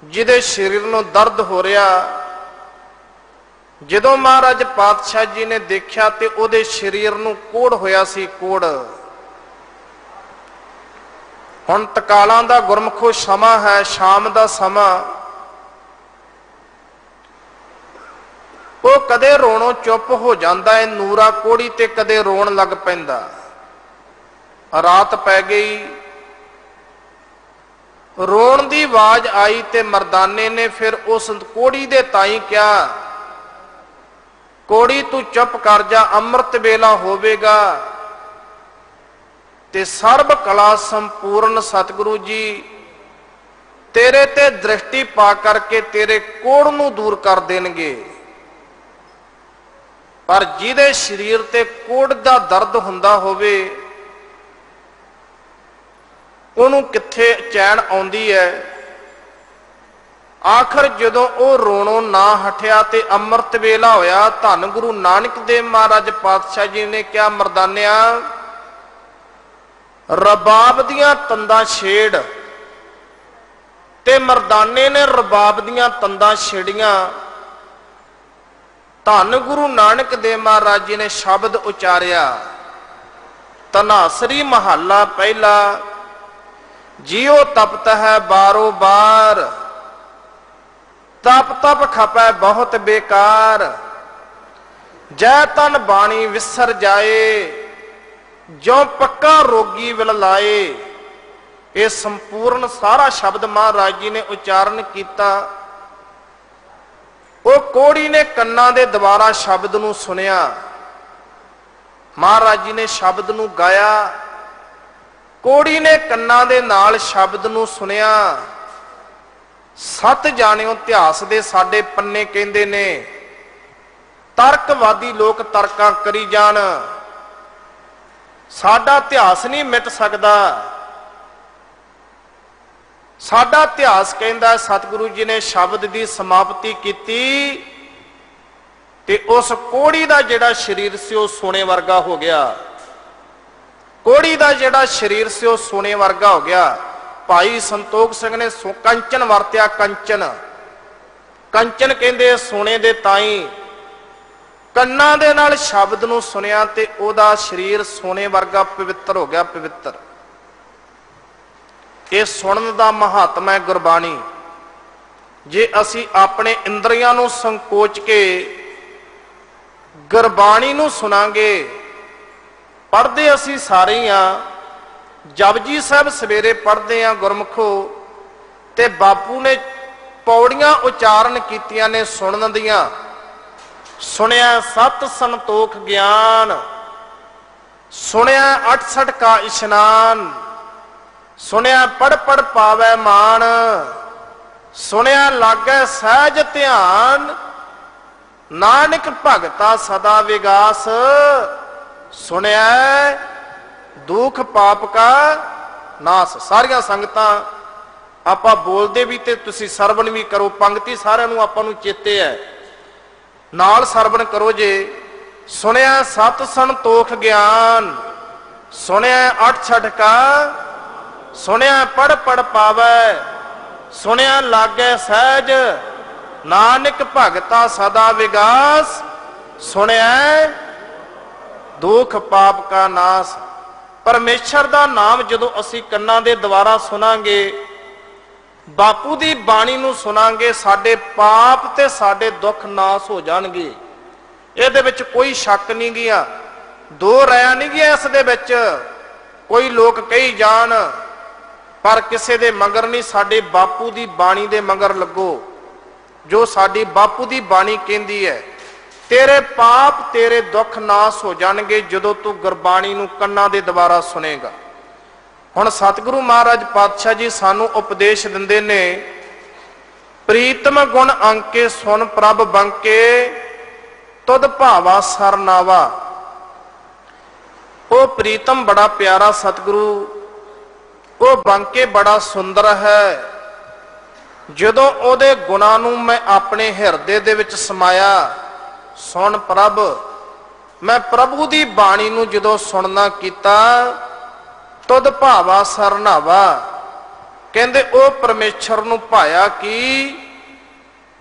जिहदे शरीर नूं दर्द हो रहा। जदों महाराज पातशाह जी ने देखा ते उहदे शरीर नूं कोड़ होया सी, कोड़। हुण तकालां दा गुरमुखो समा है, शाम दा समा। वो कदे रोणों चुप हो जाता है नूरा कोड़ी ते कदे रोण लग पैंदा। रात पै गई, रोण दी आवाज आई ते मरदाने ने फिर उस कोड़ी दे ताई क्या, कोड़ी तू चुप कर जा, अमृत वेला होवेगा ते सर्ब कला संपूर्ण सतगुरु जी तेरे ते दृष्टि पा करके तेरे कोड़ नूं दूर कर देणगे। पर जिहदे शरीर ते कोड़ दा दर्द हुंदा होवे उहनूं कित्थे चैन आउंदी है। आखिर जदों वो रोणों ना हटिया ते अमृत वेला होया, धन गुरु नानक देव महाराज पातशाह जी ने क्या, मरदानिया रबाब दियां तंदां छेड़। ते मरदाने ने रबाब दियां तंदां छेड़ियां। धन गुरु नानक देव महाराज जी ने शब्द उचारिया, धनासरी महला पहला, जियो तपत है बारो बार, तप तप खपै बहुत बेकार, जै तन बाणी विसर जाए, जो पक्का रोगी विल लाए। ये संपूर्ण सारा शब्द महाराज जी ने उच्चारण किया। वो कोड़ी ने कन्ना दे द्वारा शब्द नूं सुनिया, महाराज जी ने शब्द नूं गाया। कोड़ी ने कन्ना दे नाल शब्द नूं सुनिया। सत जाणिओ इतिहास दे साडे पन्ने कहंदे ने, तर्कवादी लोग तर्कां करी जाण, ਸਾਡਾ ਇਤਿਹਾਸ ਨਹੀਂ ਮਿਟ ਸਕਦਾ। ਸਾਡਾ ਇਤਿਹਾਸ ਕਹਿੰਦਾ ਸਤਿਗੁਰੂ ਜੀ ਨੇ ਸ਼ਬਦ ਦੀ ਸਮਾਪਤੀ ਕੀਤੀ ਤੇ ਉਸ ਕੋੜੀ ਦਾ ਜਿਹੜਾ ਸਰੀਰ ਸੀ ਉਹ ਸੋਨੇ ਵਰਗਾ ਹੋ ਗਿਆ। ਕੋੜੀ ਦਾ ਜਿਹੜਾ ਸਰੀਰ ਸੀ ਉਹ ਸੋਨੇ ਵਰਗਾ ਹੋ ਗਿਆ। ਭਾਈ ਸੰਤੋਖ ਸਿੰਘ ਨੇ ਕੰਚਨ ਵਰਤਿਆ। ਕੰਚਨ, ਕੰਚਨ ਕਹਿੰਦੇ ਸੋਨੇ ਦੇ ਤਾਈ। ਕੰਨਾਂ ਦੇ ਨਾਲ ਸ਼ਬਦ ਨੂੰ ਸੁਣਿਆ ਤੇ ਉਹਦਾ ਸਰੀਰ ਸੋਨੇ ਵਰਗਾ ਪਵਿੱਤਰ ਹੋ ਗਿਆ। ਪਵਿੱਤਰ, ਇਹ ਸੁਣਨ ਦਾ ਮਹੱਤਮ ਹੈ ਗੁਰਬਾਣੀ। ਜੇ ਅਸੀਂ ਆਪਣੇ ਇੰਦਰੀਆਂ ਨੂੰ ਸੰਕੋਚ ਕੇ ਗੁਰਬਾਣੀ ਨੂੰ ਸੁਣਾਂਗੇ, ਪੜ੍ਹਦੇ ਅਸੀਂ ਸਾਰੇ ਹੀ ਆ। ਜਪਜੀ ਸਾਹਿਬ ਸਵੇਰੇ ਪੜ੍ਹਦੇ ਆ ਗੁਰਮੁਖੋ, ਤੇ ਬਾਪੂ ਨੇ ਪੌੜੀਆਂ ਉਚਾਰਨ ਕੀਤੀਆਂ ਨੇ ਸੁਣਨ ਦੀਆਂ। ਸੁਣਿਆ ਸਤ ਸੰਤੋਖ ਗਿਆਨ, ਸੁਣਿਆ 68 ਕਾ ਇਸ਼ਨਾਨ, ਸੁਣਿਆ ਪੜ ਪੜ ਪਾਵੈ ਮਾਨ, ਸੁਣਿਆ ਲਾਗੈ ਸਹਿਜ ਧਿਆਨ, ਨਾਨਕ ਭਗਤਾ ਸਦਾ ਵਿਗਾਸ, ਸੁਣਿਆ ਦੁਖ ਪਾਪ ਕਾ ਨਾਸ। ਸਾਰੀਆਂ ਸੰਗਤਾਂ ਆਪਾਂ ਬੋਲਦੇ ਵੀ ਤੇ ਤੁਸੀਂ ਸਰਵਣ ਵੀ ਕਰੋ। ਪੰਕਤੀ ਸਾਰਿਆਂ ਨੂੰ ਆਪਾਂ ਨੂੰ ਚੇਤੇ ਹੈ, ਨਾਲ ਸਰਵਣ ਕਰੋ ਜੇ। ਸੁਣਿਆ ਸਤ ਸੰਤੋਖ ਗਿਆਨ, ਸੁਣਿਆ 68 ਕਾ, ਸੁਣਿਆ ਪੜ ਪੜ ਪਾਵੈ, ਸੁਣਿਆ ਲਾਗੈ ਸਹਿਜ, ਨਾਨਕ ਭਗਤਾ ਸਦਾ ਵਿਗਾਸ, ਸੁਣਿਆ ਦੁਖ ਪਾਪ ਕਾ ਨਾਸ। ਪਰਮੇਸ਼ਰ ਦਾ ਨਾਮ ਜਦੋਂ ਅਸੀਂ ਕੰਨਾਂ ਦੇ ਦੁਆਰਾ ਸੁਣਾਂਗੇ, ਬਾਪੂ ਦੀ ਬਾਣੀ ਨੂੰ ਸੁਣਾਂਗੇ, ਸਾਡੇ ਪਾਪ ਤੇ ਸਾਡੇ ਦੁੱਖ ਨਾਸ ਹੋ ਜਾਣਗੇ। ਇਹਦੇ ਵਿੱਚ ਕੋਈ ਸ਼ੱਕ ਨਹੀਂ ਗਿਆ, ਦੋ ਰਾਇ ਨਹੀਂ ਗਿਆ ਇਸ ਦੇ ਵਿੱਚ। ਕੋਈ ਲੋਕ ਕਹੀ ਜਾਣ, ਪਰ ਕਿਸੇ ਦੇ ਮਗਰ ਨਹੀਂ, ਸਾਡੇ ਬਾਪੂ ਦੀ ਬਾਣੀ ਦੇ ਮਗਰ ਲੱਗੋ। ਜੋ ਸਾਡੀ ਬਾਪੂ ਦੀ ਬਾਣੀ ਕਹਿੰਦੀ ਹੈ, ਤੇਰੇ ਪਾਪ ਤੇਰੇ ਦੁੱਖ ਨਾਸ ਹੋ ਜਾਣਗੇ ਜਦੋਂ ਤੂੰ ਗੁਰਬਾਣੀ ਨੂੰ ਕੰਨਾਂ ਦੇ ਦੁਆਰਾ ਸੁਣੇਗਾ। ਹੁਣ ਸਤਿਗੁਰੂ ਮਹਾਰਾਜ ਪਾਤਸ਼ਾਹ ਜੀ ਸਾਨੂੰ ਉਪਦੇਸ਼ ਦਿੰਦੇ ਨੇ, ਪ੍ਰੀਤਮ ਗੁਣ ਅੰਕੇ ਸੁਨ ਪ੍ਰਭ ਬੰਕੇ, ਤੁਧ ਭਾਵਾ ਸਰਨਾਵਾ। ਉਹ ਪ੍ਰੀਤਮ ਬੜਾ ਪਿਆਰਾ ਸਤਿਗੁਰੂ, ਉਹ ਬੰਕੇ ਬੜਾ ਸੁੰਦਰ ਹੈ। ਜਦੋਂ ਉਹਦੇ ਗੁਣਾਂ ਨੂੰ ਮੈਂ ਆਪਣੇ ਹਿਰਦੇ ਦੇ ਵਿੱਚ ਸਮਾਇਆ, ਸੁਣ ਪ੍ਰਭ, ਮੈਂ ਪ੍ਰਭੂ ਦੀ ਬਾਣੀ ਨੂੰ ਜਦੋਂ ਸੁਣਨਾ ਕੀਤਾ, ਤੁਧ ਭਾਵਾ ਸਰਨਾਵਾ। ਕਹਿੰਦੇ ਉਹ ਪਰਮੇਸ਼ਰ ਨੂੰ ਭਾਇਆ ਕਿ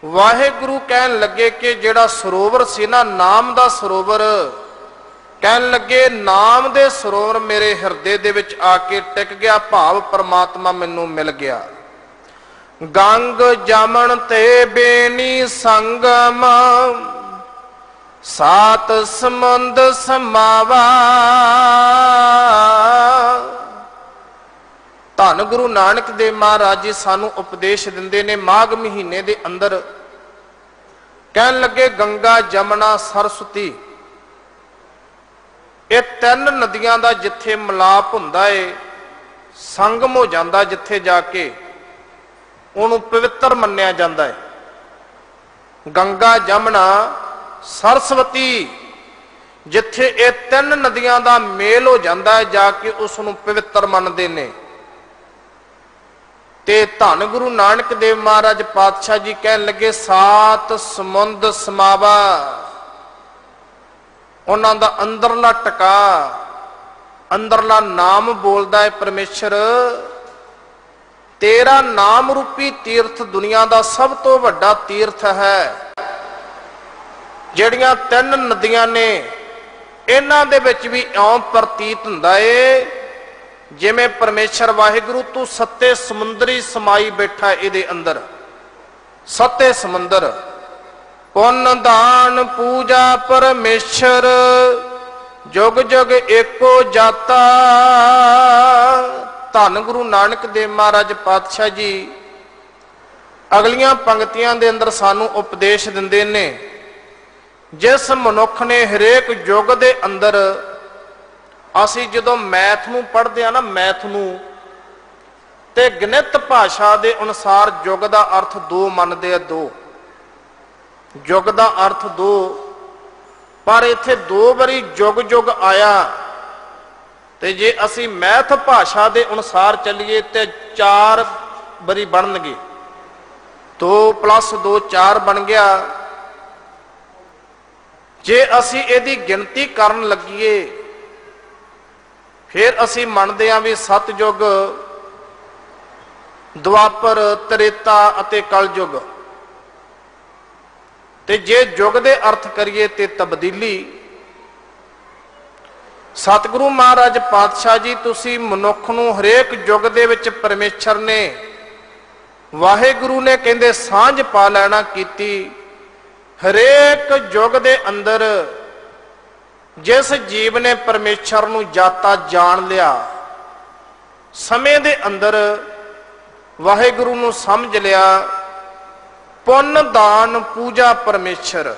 ਵਾਹਿਗੁਰੂ ਕਹਿਣ ਲੱਗੇ ਕਿ ਜਿਹੜਾ ਸਰੋਵਰ ਸੀ ਨਾ, ਨਾਮ ਦਾ ਸਰੋਵਰ, ਕਹਿਣ ਲੱਗੇ ਨਾਮ ਦੇ ਸਰੋਵਰ ਮੇਰੇ ਹਿਰਦੇ ਦੇ ਵਿੱਚ ਆ ਕੇ ਟਿਕ ਗਿਆ। ਭਾਵ ਪਰਮਾਤਮਾ ਮੈਨੂੰ ਮਿਲ ਗਿਆ। ਗੰਗ ਜਮਨ ਤੇ ਬੇਨੀ ਸੰਗਮ, ਸਾਤ ਸਮੁੰਦ ਸਮਾਵਾ। ਧੰਨ ਗੁਰੂ ਨਾਨਕ ਦੇਵ ਮਹਾਰਾਜ ਜੀ ਸਾਨੂੰ ਉਪਦੇਸ਼ ਦਿੰਦੇ ਨੇ ਮਾਘ ਮਹੀਨੇ ਦੇ ਅੰਦਰ। ਕਹਿਣ ਲੱਗੇ ਗੰਗਾ ਜਮਨਾ ਸਰਸਵਤੀ, ਇਹ ਤਿੰਨ ਨਦੀਆਂ ਦਾ ਜਿੱਥੇ ਮਿਲਾਪ ਹੁੰਦਾ ਏ, ਸੰਗਮ ਹੋ ਜਾਂਦਾ, ਜਿੱਥੇ ਜਾ ਕੇ ਉਹਨੂੰ ਪਵਿੱਤਰ ਮੰਨਿਆ ਜਾਂਦਾ ਹੈ। ਗੰਗਾ ਜਮਨਾ ਸਰਸਵਤੀ, ਜਿੱਥੇ ਇਹ ਤਿੰਨ ਨਦੀਆਂ ਦਾ ਮੇਲ ਹੋ ਜਾਂਦਾ ਹੈ, ਜਾ ਕੇ ਉਸ ਨੂੰ ਪਵਿੱਤਰ ਮੰਨਦੇ ਨੇ। ਤੇ ਧੰਨ ਗੁਰੂ ਨਾਨਕ ਦੇਵ ਮਹਾਰਾਜ ਪਾਤਸ਼ਾਹ ਜੀ ਕਹਿਣ ਲੱਗੇ ਸਾਤ ਸਮੁੰਦ ਸਮਾਵਾ। ਉਹਨਾਂ ਦਾ ਅੰਦਰਲਾ ਟਿਕਾ, ਅੰਦਰਲਾ ਨਾਮ ਬੋਲਦਾ ਹੈ ਪਰਮੇਸ਼ਰ। ਤੇਰਾ ਨਾਮ ਰੂਪੀ ਤੀਰਥ ਦੁਨੀਆ ਦਾ ਸਭ ਤੋਂ ਵੱਡਾ ਤੀਰਥ ਹੈ। ਜਿਹੜੀਆਂ ਤਿੰਨ ਨਦੀਆਂ ਨੇ, ਇਹਨਾਂ ਦੇ ਵਿੱਚ ਵੀ ਇਉਂ ਪ੍ਰਤੀਤ ਹੁੰਦਾ ਏ ਜਿਵੇਂ ਪਰਮੇਸ਼ਰ ਵਾਹਿਗੁਰੂ ਤੂੰ ਸੱਤੇ ਸਮੁੰਦਰੀ ਸਮਾਈ ਬੈਠਾ ਇਹਦੇ ਅੰਦਰ। ਸੱਤੇ ਸਮੁੰਦਰ, ਪੁੰਨ ਦਾਨ ਪੂਜਾ ਪਰਮੇਸ਼ਰ, ਜੁਗ ਜੁਗ ਏਕੋ ਜਾਤਾ। ਧੰਨ ਗੁਰੂ ਨਾਨਕ ਦੇਵ ਮਹਾਰਾਜ ਪਾਤਸ਼ਾਹ ਜੀ ਅਗਲੀਆਂ ਪੰਕਤੀਆਂ ਦੇ ਅੰਦਰ ਸਾਨੂੰ ਉਪਦੇਸ਼ ਦਿੰਦੇ ਨੇ, ਜਿਸ ਮਨੁੱਖ ਨੇ ਹਰੇਕ ਯੁੱਗ ਦੇ ਅੰਦਰ, ਅਸੀਂ ਜਦੋਂ ਮੈਥ ਨੂੰ ਪੜ੍ਹਦੇ ਆ ਨਾ, ਮੈਥ ਨੂੰ, ਤੇ ਗਣਿਤ ਭਾਸ਼ਾ ਦੇ ਅਨੁਸਾਰ ਯੁੱਗ ਦਾ ਅਰਥ ਦੋ ਮੰਨਦੇ ਆ। ਦੋ ਯੁੱਗ ਦਾ ਅਰਥ ਦੋ, ਪਰ ਇੱਥੇ ਦੋ ਵਾਰੀ ਯੁੱਗ ਯੁੱਗ ਆਇਆ। ਤੇ ਜੇ ਅਸੀਂ ਮੈਥ ਭਾਸ਼ਾ ਦੇ ਅਨੁਸਾਰ ਚੱਲੀਏ ਤੇ 4 ਵਾਰੀ ਬਣਨਗੇ। 2 + 2 4 ਬਣ ਗਿਆ। ਜੇ ਅਸੀਂ ਇਹਦੀ ਗਿਣਤੀ ਕਰਨ ਲੱਗੀਏ ਫਿਰ ਅਸੀਂ ਮੰਨਦੇ ਹਾਂ ਵੀ ਸਤਯੁਗ, ਦੁਆਪਰ, ਤ੍ਰੇਤਾ ਅਤੇ ਕਲਯੁਗ। ਤੇ ਜੇ ਯੁਗ ਦੇ ਅਰਥ ਕਰੀਏ ਤੇ ਤਬਦੀਲੀ। ਸਤਿਗੁਰੂ ਮਹਾਰਾਜ ਪਾਤਸ਼ਾਹ ਜੀ, ਤੁਸੀਂ ਮਨੁੱਖ ਨੂੰ ਹਰੇਕ ਯੁੱਗ ਦੇ ਵਿੱਚ ਪਰਮੇਸ਼ਰ ਨੇ, ਵਾਹਿਗੁਰੂ ਨੇ ਕਹਿੰਦੇ ਸਾਂਝ ਪਾ ਲੈਣਾ ਕੀਤੀ। ਹਰੇਕ ਯੁੱਗ ਦੇ ਅੰਦਰ ਜਿਸ ਜੀਵ ਨੇ ਪਰਮੇਸ਼ਰ ਨੂੰ ਜਾਤਾ ਜਾਣ ਲਿਆ, ਸਮੇਂ ਦੇ ਅੰਦਰ ਵਾਹਿਗੁਰੂ ਨੂੰ ਸਮਝ ਲਿਆ, ਪੁੰਨ ਦਾਨ ਪੂਜਾ ਪਰਮੇਸ਼ਰ,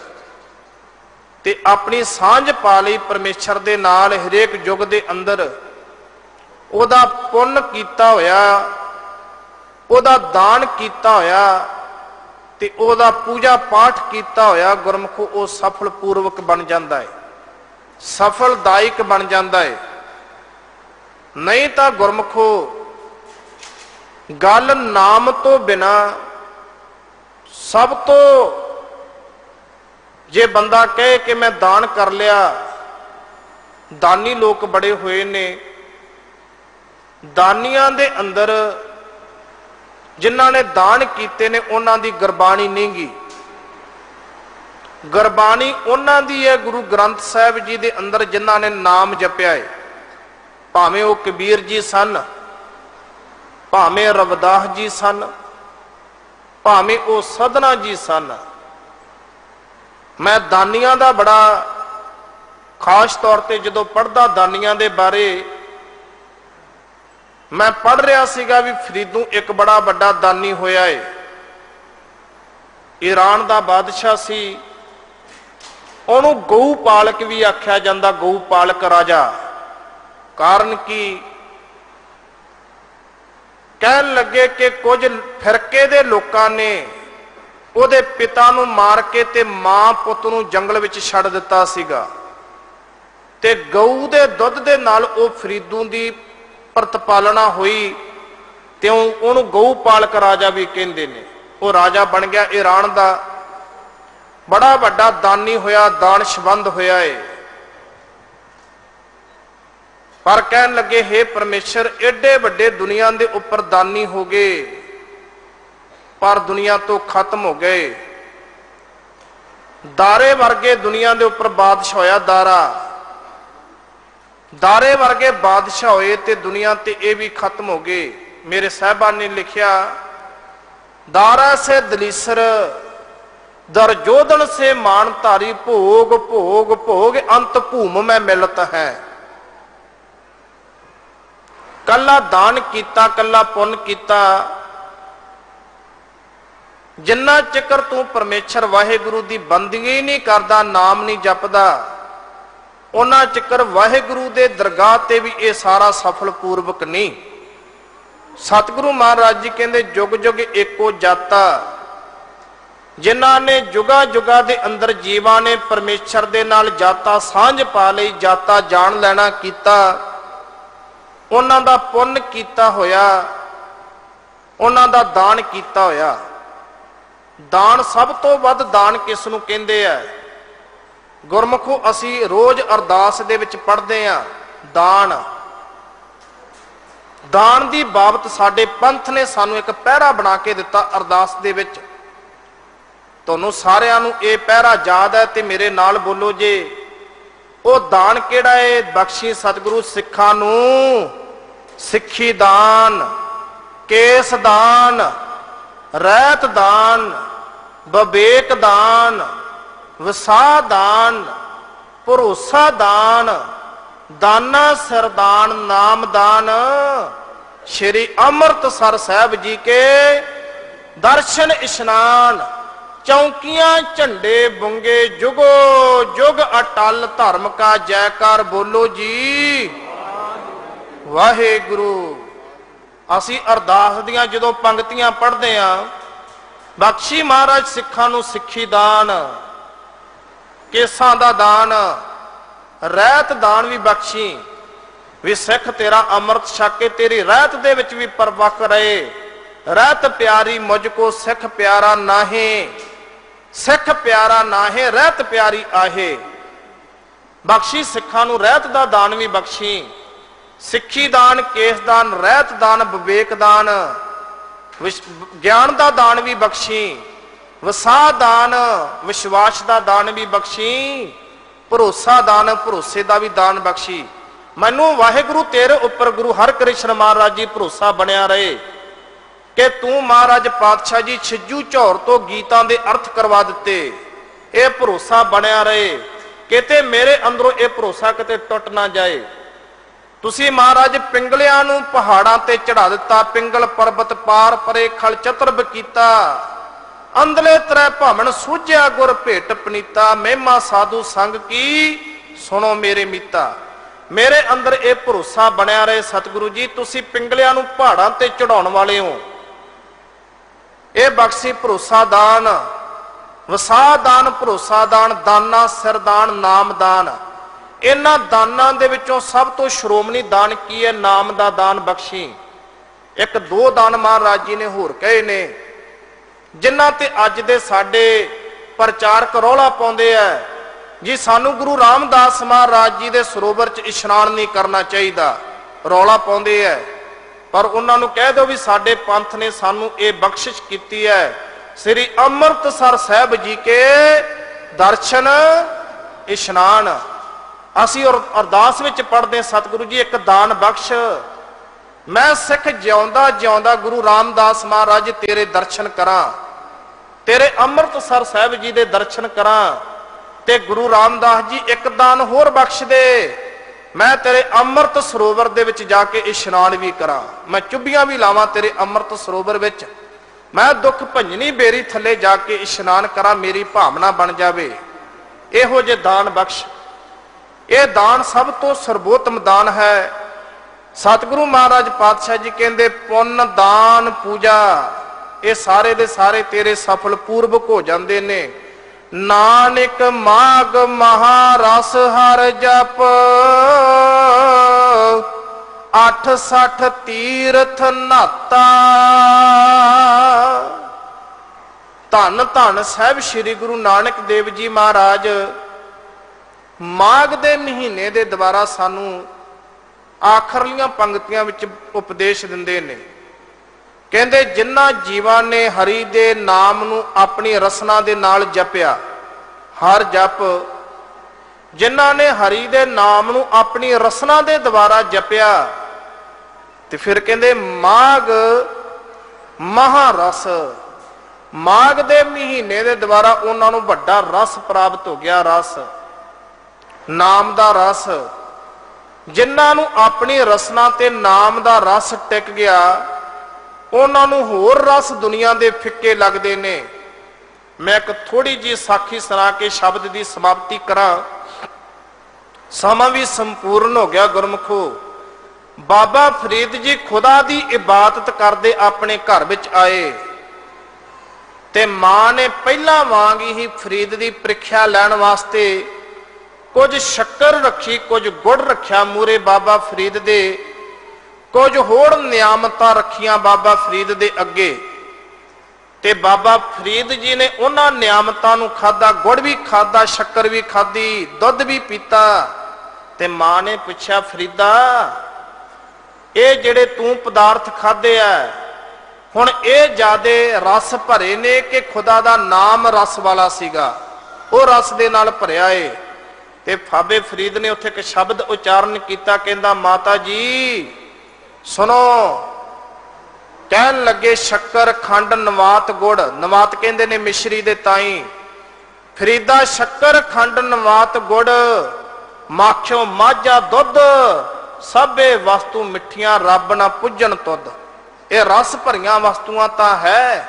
ਤੇ ਆਪਣੀ ਸਾਂਝ ਪਾ ਲਈ ਪਰਮੇਸ਼ਰ ਦੇ ਨਾਲ। ਹਰੇਕ ਯੁੱਗ ਦੇ ਅੰਦਰ ਉਹਦਾ ਪੁੰਨ ਕੀਤਾ ਹੋਇਆ, ਉਹਦਾ ਦਾਨ ਕੀਤਾ ਹੋਇਆ ਤੇ ਉਹਦਾ ਪੂਜਾ ਪਾਠ ਕੀਤਾ ਹੋਇਆ ਗੁਰਮੁਖੋ ਉਹ ਸਫਲ ਪੂਰਵਕ ਬਣ ਜਾਂਦਾ ਹੈ, ਸਫਲਦਾਇਕ ਬਣ ਜਾਂਦਾ ਹੈ। ਨਹੀਂ ਤਾਂ ਗੁਰਮੁਖੋ ਗੱਲ ਨਾਮ ਤੋਂ ਬਿਨਾ ਸਭ ਤੋਂ, ਜੇ ਬੰਦਾ ਕਹੇ ਕਿ ਮੈਂ ਦਾਨ ਕਰ ਲਿਆ, ਦਾਨੀ ਲੋਕ ਬੜੇ ਹੋਏ ਨੇ, ਦਾਨੀਆਂ ਦੇ ਅੰਦਰ ਜਿਨ੍ਹਾਂ ਨੇ ਦਾਨ ਕੀਤੇ ਨੇ ਉਹਨਾਂ ਦੀ ਗੁਰਬਾਣੀ ਨਹੀਂ ਗੀ। ਗੁਰਬਾਣੀ ਉਹਨਾਂ ਦੀ ਹੈ ਗੁਰੂ ਗ੍ਰੰਥ ਸਾਹਿਬ ਜੀ ਦੇ ਅੰਦਰ ਜਿਨ੍ਹਾਂ ਨੇ ਨਾਮ ਜਪਿਆ ਹੈ, ਭਾਵੇਂ ਉਹ ਕਬੀਰ ਜੀ ਸਨ, ਭਾਵੇਂ ਰਵਿਦਾਸ ਜੀ ਸਨ, ਭਾਵੇਂ ਉਹ ਸਧਨਾ ਜੀ ਸਨ। ਮੈਂ ਦਾਨੀਆਂ ਦਾ ਬੜਾ ਖਾਸ ਤੌਰ ਤੇ ਜਦੋਂ ਪੜ੍ਹਦਾ ਦਾਨੀਆਂ ਦੇ ਬਾਰੇ, ਮੈਂ ਪੜ੍ਹ ਰਿਹਾ ਸੀਗਾ ਵੀ ਫਰੀਦੂ ਇੱਕ ਬੜਾ ਵੱਡਾ ਦਾਨੀ ਹੋਇਆ ਏ। ਈਰਾਨ ਦਾ ਬਾਦਸ਼ਾਹ ਸੀ, ਉਹਨੂੰ ਗਊ ਪਾਲਕ ਵੀ ਆਖਿਆ ਜਾਂਦਾ, ਗਊ ਪਾਲਕ ਰਾਜਾ। ਕਾਰਨ ਕੀ? ਕਹਿਣ ਲੱਗੇ ਕਿ ਕੁਝ ਫਿਰਕੇ ਦੇ ਲੋਕਾਂ ਨੇ ਉਹਦੇ ਪਿਤਾ ਨੂੰ ਮਾਰ ਕੇ ਤੇ ਮਾਂ ਪੁੱਤ ਨੂੰ ਜੰਗਲ ਵਿੱਚ ਛੱਡ ਦਿੱਤਾ ਸੀਗਾ, ਤੇ ਗਊ ਦੇ ਦੁੱਧ ਦੇ ਨਾਲ ਉਹ ਫਰੀਦੂ ਦੀ ਪ੍ਰਤਪਾਲਣਾ ਹੋਈ, ਤੇ ਉਹਨੂੰ ਗਊ ਪਾਲਕ ਰਾਜਾ ਵੀ ਕਹਿੰਦੇ ਨੇ। ਉਹ ਰਾਜਾ ਬਣ ਗਿਆ ਈਰਾਨ ਦਾ, ਬੜਾ ਵੱਡਾ ਦਾਨੀ ਹੋਇਆ, ਦਾਨਸ਼ਵੰਦ ਹੋਇਆ ਏ। ਪਰ ਕਹਿਣ ਲੱਗੇ ਹੇ ਪਰਮੇਸ਼ਰ, ਏਡੇ ਵੱਡੇ ਦੁਨੀਆ ਦੇ ਉੱਪਰ ਦਾਨੀ ਹੋ ਗਏ ਪਰ ਦੁਨੀਆ ਤੋਂ ਖਤਮ ਹੋ ਗਏ। ਦਾਰੇ ਵਰਗੇ ਦੁਨੀਆ ਦੇ ਉੱਪਰ ਬਾਦਸ਼ਾਹ ਹੋਇਆ, ਦਾਰੇ ਵਰਗੇ ਬਾਦਸ਼ਾਹ ਹੋਏ ਤੇ ਦੁਨੀਆ ਤੇ ਇਹ ਵੀ ਖਤਮ ਹੋ ਗਏ। ਮੇਰੇ ਸਾਹਿਬਾਨ ਨੇ ਲਿਖਿਆ, दारा से दलीसर दरजोदन से मानधारी भोग भोग भोग अंत भूम में मिलत है। कला दान किया कला पुन किया, जिन्ना चिकर तू परमेश्वर वाहेगुरु की बंदगी नहीं करता, नाम नहीं जपदा, उन्ना चिकर वाहेगुरु के दरगाह ते भी ये सारा सफल पूर्वक नहीं। सतगुरु महाराज जी कहते जुग जुग एको जाता, जिन्हां ने जुगा जुगा दे अंदर जीवां ने परमेश्वर दे नाल जाता सांझ पा लई, जाता जान लेना कीता, उन्हां दा पुण्य कीता होया, उन्हां दा दान कीता होया। दान सब तो वध दान किस नूं कहंदे आ? गुरमुखो असी रोज अरदास दे विच पढ़दे आ दान। दान दी बाबत साडे पंथ ने सानू एक पहरा बना के दिता अरदास दे विच। तुहानू सारिआं नू ये पहरा याद है ते मेरे नाल बोलो जे, ओ दान किहड़ा है? बख्शी सतगुरु सिखां नू सिक्खी दान, केस दान, रहत दान, विवेक दान, विसाह दान, भरोसा दान, दाना सरदान, नाम दान, श्री अमृतसर साहब जी के दर्शन स्नान, चौकियां झंडे बुंगे, जुगो जुग अटल धर्म का जयकार बोलो जी वाहेगुरु। असी अरदास दियां जदों पंक्तियां पढ़दे आ, बख्शी महाराज सिखां नू सिक्खी दान, केसां दा दान, रहत दान भी बख्शी, ਵੀ ਸਿੱਖ ਤੇਰਾ ਅੰਮ੍ਰਿਤ ਛਕ ਕੇ ਤੇਰੀ ਰਹਿਤ ਦੇ ਵਿੱਚ ਵੀ ਪਰਵਕ ਰਹੇ। ਰਹਿਤ ਪਿਆਰੀ ਮੁਝ ਕੋ ਸਿੱਖ ਪਿਆਰਾ ਨਾਹੇ, ਸਿੱਖ ਪਿਆਰਾ ਨਾਹੇ ਰਹਿਤ ਪਿਆਰੀ ਆਹੇ। ਬਖਸ਼ੀ ਸਿੱਖਾਂ ਨੂੰ ਰਹਿਤ ਦਾ ਦਾਨ ਵੀ ਬਖਸ਼ੀ, ਸਿੱਖੀ ਦਾਨ, ਕੇਸ ਦਾਨ, ਰਹਿਤ ਦਾਨ, ਵਿਵੇਕ ਦਾਨ, ਗਿਆਨ ਦਾ ਦਾਨ ਵੀ ਬਖਸ਼ੀ, ਵਸਾ ਦਾਨ, ਵਿਸ਼ਵਾਸ ਦਾ ਦਾਨ ਵੀ ਬਖਸ਼ੀ, ਭਰੋਸਾ ਦਾਨ, ਭਰੋਸੇ ਦਾ ਵੀ ਦਾਨ ਬਖਸ਼ੀ। ਮੈਨੂੰ ਵਾਹਿਗੁਰੂ ਤੇਰੇ ਉੱਪਰ ਗੁਰੂ ਹਰਿਕ੍ਰਿਸ਼ਨ ਮਹਾਰਾਜ ਜੀ ਭਰੋਸਾ ਬਣਿਆ ਰਹੇ ਕਿ ਤੂੰ ਮਹਾਰਾਜ ਪਾਤਸ਼ਾਹ ਜੀ ਛਿੱਜੂ ਝੌਰ ਤੋਂ ਗੀਤਾਂ ਦੇ ਅਰਥ ਕਰਵਾ ਦਿੱਤੇ। ਇਹ ਭਰੋਸਾ ਬਣਿਆ ਰਹੇ, ਕਿਤੇ ਮੇਰੇ ਅੰਦਰੋਂ ਇਹ ਭਰੋਸਾ ਕਿਤੇ ਟੁੱਟ ਨਾ ਜਾਏ। ਤੁਸੀਂ ਮਹਾਰਾਜ ਪਿੰਗਲਿਆਂ ਨੂੰ ਪਹਾੜਾਂ ਤੇ ਚੜਾ ਦਿੱਤਾ, ਪਿੰਗਲ ਪਰਬਤ ਪਾਰ ਪਰੇ ਖਲ ਚਤਰਬ ਕੀਤਾ। ਅੰਦਲੇ ਤਰੈ ਭਾਵਨ ਸੂਝਿਆ ਗੁਰ ਭੇਟ ਪਨੀਤਾ, ਮਹਿਮਾ ਸਾਧੂ ਸੰਗ ਕੀ ਸੁਣੋ ਮੇਰੇ ਮੀਤਾ। ਮੇਰੇ ਅੰਦਰ ਇਹ ਭਰੋਸਾ ਬਣਿਆ ਰਹੇ ਸਤਿਗੁਰੂ ਜੀ, ਤੁਸੀਂ ਪਿੰਗਲਿਆਂ ਨੂੰ ਪਹਾੜਾਂ ਤੇ ਚੜਾਉਣ ਵਾਲੇ ਹੋ। ਇਹ ਬਖਸ਼ੀ ਭਰੋਸਾ ਦਾਨ, ਵਸਾ ਦਾਨ, ਭਰੋਸਾ ਦਾਨ, ਦਾਨਾ ਸਿਰ ਦਾਨ, ਨਾਮ ਦਾਨ। ਇਹਨਾਂ ਦਾਨਾਂ ਦੇ ਵਿੱਚੋਂ ਸਭ ਤੋਂ ਸ਼੍ਰੋਮਣੀ ਦਾਨ ਕੀ ਹੈ? ਨਾਮ ਦਾ ਦਾਨ ਬਖਸ਼ੀ। ਇੱਕ ਦੋ ਦਾਨ ਮਹਾਰਾਜ ਜੀ ਨੇ ਹੋਰ ਕਹੇ ਨੇ, ਜਿਨ੍ਹਾਂ ਤੇ ਅੱਜ ਦੇ ਸਾਡੇ ਪ੍ਰਚਾਰਕ ਰੌਲਾ ਪਾਉਂਦੇ ਆ ਜੀ ਸਾਨੂੰ ਗੁਰੂ ਰਾਮਦਾਸ ਮਹਾਰਾਜ ਜੀ ਦੇ ਸਰੋਵਰ 'ਚ ਇਸ਼ਨਾਨ ਨਹੀਂ ਕਰਨਾ ਚਾਹੀਦਾ, ਰੌਲਾ ਪਾਉਂਦੇ ਆ। ਪਰ ਉਹਨਾਂ ਨੂੰ ਕਹਿ ਦਿਓ ਵੀ ਸਾਡੇ ਪੰਥ ਨੇ ਸਾਨੂੰ ਇਹ ਬਖਸ਼ਿਸ਼ ਕੀਤੀ ਹੈ, ਸ੍ਰੀ ਅੰਮ੍ਰਿਤਸਰ ਸਾਹਿਬ ਜੀ ਕੇ ਦਰਸ਼ਨ ਇਸ਼ਨਾਨ। ਅਸੀਂ ਅਰਦਾਸ ਵਿੱਚ ਪੜ੍ਹਦੇ ਸਤਿਗੁਰੂ ਜੀ ਇੱਕ ਦਾਨ ਬਖਸ਼, ਮੈਂ ਸਿੱਖ ਜਿਉਂਦਾ ਜਿਉਂਦਾ ਗੁਰੂ ਰਾਮਦਾਸ ਮਹਾਰਾਜ ਤੇਰੇ ਦਰਸ਼ਨ ਕਰਾਂ, ਤੇਰੇ ਅੰਮ੍ਰਿਤਸਰ ਸਾਹਿਬ ਜੀ ਦੇ ਦਰਸ਼ਨ ਕਰਾਂ। ਤੇ ਗੁਰੂ ਰਾਮਦਾਸ ਜੀ ਇੱਕ ਦਾਨ ਹੋਰ ਬਖਸ਼ ਦੇ, ਮੈਂ ਤੇਰੇ ਅੰਮ੍ਰਿਤ ਸਰੋਵਰ ਦੇ ਵਿੱਚ ਜਾ ਕੇ ਇਸ਼ਨਾਨ ਵੀ ਕਰਾਂ, ਮੈਂ ਚੁੱਭੀਆਂ ਵੀ ਲਾਵਾਂ ਤੇਰੇ ਅੰਮ੍ਰਿਤ ਸਰੋਵਰ ਵਿੱਚ, ਮੈਂ ਦੁੱਖ ਭੰਜਨੀ ਬੇਰੀ ਥੱਲੇ ਜਾ ਕੇ ਇਸ਼ਨਾਨ ਕਰਾਂ, ਮੇਰੀ ਭਾਵਨਾ ਬਣ ਜਾਵੇ। ਇਹੋ ਜਿਹੇ ਦਾਨ ਬਖਸ਼। ਇਹ ਦਾਨ ਸਭ ਤੋਂ ਸਰਬੋਤਮ ਦਾਨ ਹੈ। ਸਤਿਗੁਰੂ ਮਹਾਰਾਜ ਪਾਤਸ਼ਾਹ ਜੀ ਕਹਿੰਦੇ ਪੁੰਨ ਦਾਨ ਪੂਜਾ ਇਹ ਸਾਰੇ ਦੇ ਸਾਰੇ ਤੇਰੇ ਸਫਲ ਪੂਰਵਕ ਹੋ ਜਾਂਦੇ ਨੇ। ਨਾਨਕ ਮਾਗ ਮਹਾਰਸ ਹਰ ਜਪ, 860 ਤੀਰਥ ਨਾਤਾ। ਧੰਨ ਧੰਨ ਸਾਹਿਬ ਸ੍ਰੀ ਗੁਰੂ ਨਾਨਕ ਦੇਵ ਜੀ ਮਹਾਰਾਜ ਮਾਘ ਦੇ ਮਹੀਨੇ ਦੇ ਦੁਆਰਾ ਸਾਨੂੰ ਆਖਰਲੀਆਂ ਪੰਕਤੀਆਂ ਵਿੱਚ ਉਪਦੇਸ਼ ਦਿੰਦੇ ਨੇ। ਕਹਿੰਦੇ ਜਿਨ੍ਹਾਂ ਜੀਵਾਂ ਨੇ ਹਰੀ ਦੇ ਨਾਮ ਨੂੰ ਆਪਣੀ ਰਸਨਾ ਦੇ ਨਾਲ ਜਪਿਆ, ਹਰ ਜਪ, ਜਿਨ੍ਹਾਂ ਨੇ ਹਰੀ ਦੇ ਨਾਮ ਨੂੰ ਆਪਣੀ ਰਸਨਾ ਦੇ ਦੁਆਰਾ ਜਪਿਆ, ਤੇ ਫਿਰ ਕਹਿੰਦੇ ਮਾਘ ਮਹਾਰਸ, ਮਾਘ ਦੇ ਮਹੀਨੇ ਦੇ ਦੁਆਰਾ ਉਹਨਾਂ ਨੂੰ ਵੱਡਾ ਰਸ ਪ੍ਰਾਪਤ ਹੋ ਗਿਆ, ਰਸ, ਨਾਮ ਦਾ ਰਸ। ਜਿਨ੍ਹਾਂ ਨੂੰ ਆਪਣੀ ਰਸਨਾ ਤੇ ਨਾਮ ਦਾ ਰਸ ਟਿਕ ਗਿਆ, ਉਹਨਾਂ ਨੂੰ ਹੋਰ ਰਸ ਦੁਨੀਆ ਦੇ ਫਿੱਕੇ ਲੱਗਦੇ ਨੇ। ਮੈਂ ਇੱਕ ਥੋੜੀ ਜਿਹੀ ਸਾਖੀ ਸੁਣਾ ਕੇ ਸ਼ਬਦ ਦੀ ਸਮਾਪਤੀ ਕਰਾਂ, ਸਮਾਂ ਵੀ ਸੰਪੂਰਨ ਹੋ ਗਿਆ ਗੁਰਮੁਖੋ। ਬਾਬਾ ਫਰੀਦ ਜੀ ਖੁਦਾ ਦੀ ਇਬਾਦਤ ਕਰਦੇ ਆਪਣੇ ਘਰ ਵਿੱਚ ਆਏ ਤੇ ਮਾਂ ਨੇ ਪਹਿਲਾਂ ਵਾਂਗ ਹੀ ਫਰੀਦ ਦੀ ਪ੍ਰੀਖਿਆ ਲੈਣ ਵਾਸਤੇ ਕੁਝ ਸ਼ੱਕਰ ਰੱਖੀ, ਕੁਝ ਗੁੜ ਰੱਖਿਆ ਮੂਰੇ ਬਾਬਾ ਫਰੀਦ ਦੇ, ਕੁਝ ਹੋਰ ਨਿਆਮਤਾਂ ਰੱਖੀਆਂ ਬਾਬਾ ਫਰੀਦ ਦੇ ਅੱਗੇ। ਤੇ ਬਾਬਾ ਫਰੀਦ ਜੀ ਨੇ ਉਹਨਾਂ ਨਿਆਮਤਾਂ ਨੂੰ ਖਾਧਾ, ਗੁੜ ਵੀ ਖਾਧਾ, ਸ਼ੱਕਰ ਵੀ ਖਾਧੀ, ਦੁੱਧ ਵੀ ਪੀਤਾ। ਤੇ ਮਾਂ ਨੇ ਪੁੱਛਿਆ, ਫਰੀਦਾ ਇਹ ਜਿਹੜੇ ਤੂੰ ਪਦਾਰਥ ਖਾਧੇ ਆ, ਹੁਣ ਇਹ ਜਿਆਦੇ ਰਸ ਭਰੇ ਨੇ ਕਿ ਖੁਦਾ ਦਾ ਨਾਮ ਰਸ ਵਾਲਾ ਸੀਗਾ, ਉਹ ਰਸ ਦੇ ਨਾਲ ਭਰਿਆ ਏ? ਤੇ ਬਾਬੇ ਫਰੀਦ ਨੇ ਉੱਥੇ ਇੱਕ ਸ਼ਬਦ ਉਚਾਰਨ ਕੀਤਾ, ਕਹਿੰਦਾ ਮਾਤਾ ਜੀ ਸੁਣੋ। ਕਹਿਣ ਲੱਗੇ ਸ਼ੱਕਰ ਖੰਡ ਨਵਾਤ ਗੁੜ, ਨਵਾਤ ਕਹਿੰਦੇ ਨੇ ਮਿਸ਼ਰੀ ਦੇ ਤਾਈ। ਫਰੀਦਾ ਸ਼ੱਕਰ ਖੰਡ ਨਵਾਤ ਗੁੜ, ਮਾਖਿਓ ਮਾਝਾ ਦੁੱਧ, ਸਭੇ ਵਸਤੂ ਮਿੱਠੀਆਂ ਰੱਬ ਨਾ ਪੁੱਜਣ ਤੁਧ। ਇਹ ਰਸ ਭਰੀਆਂ ਵਸਤੂਆਂ ਤਾਂ ਹੈ,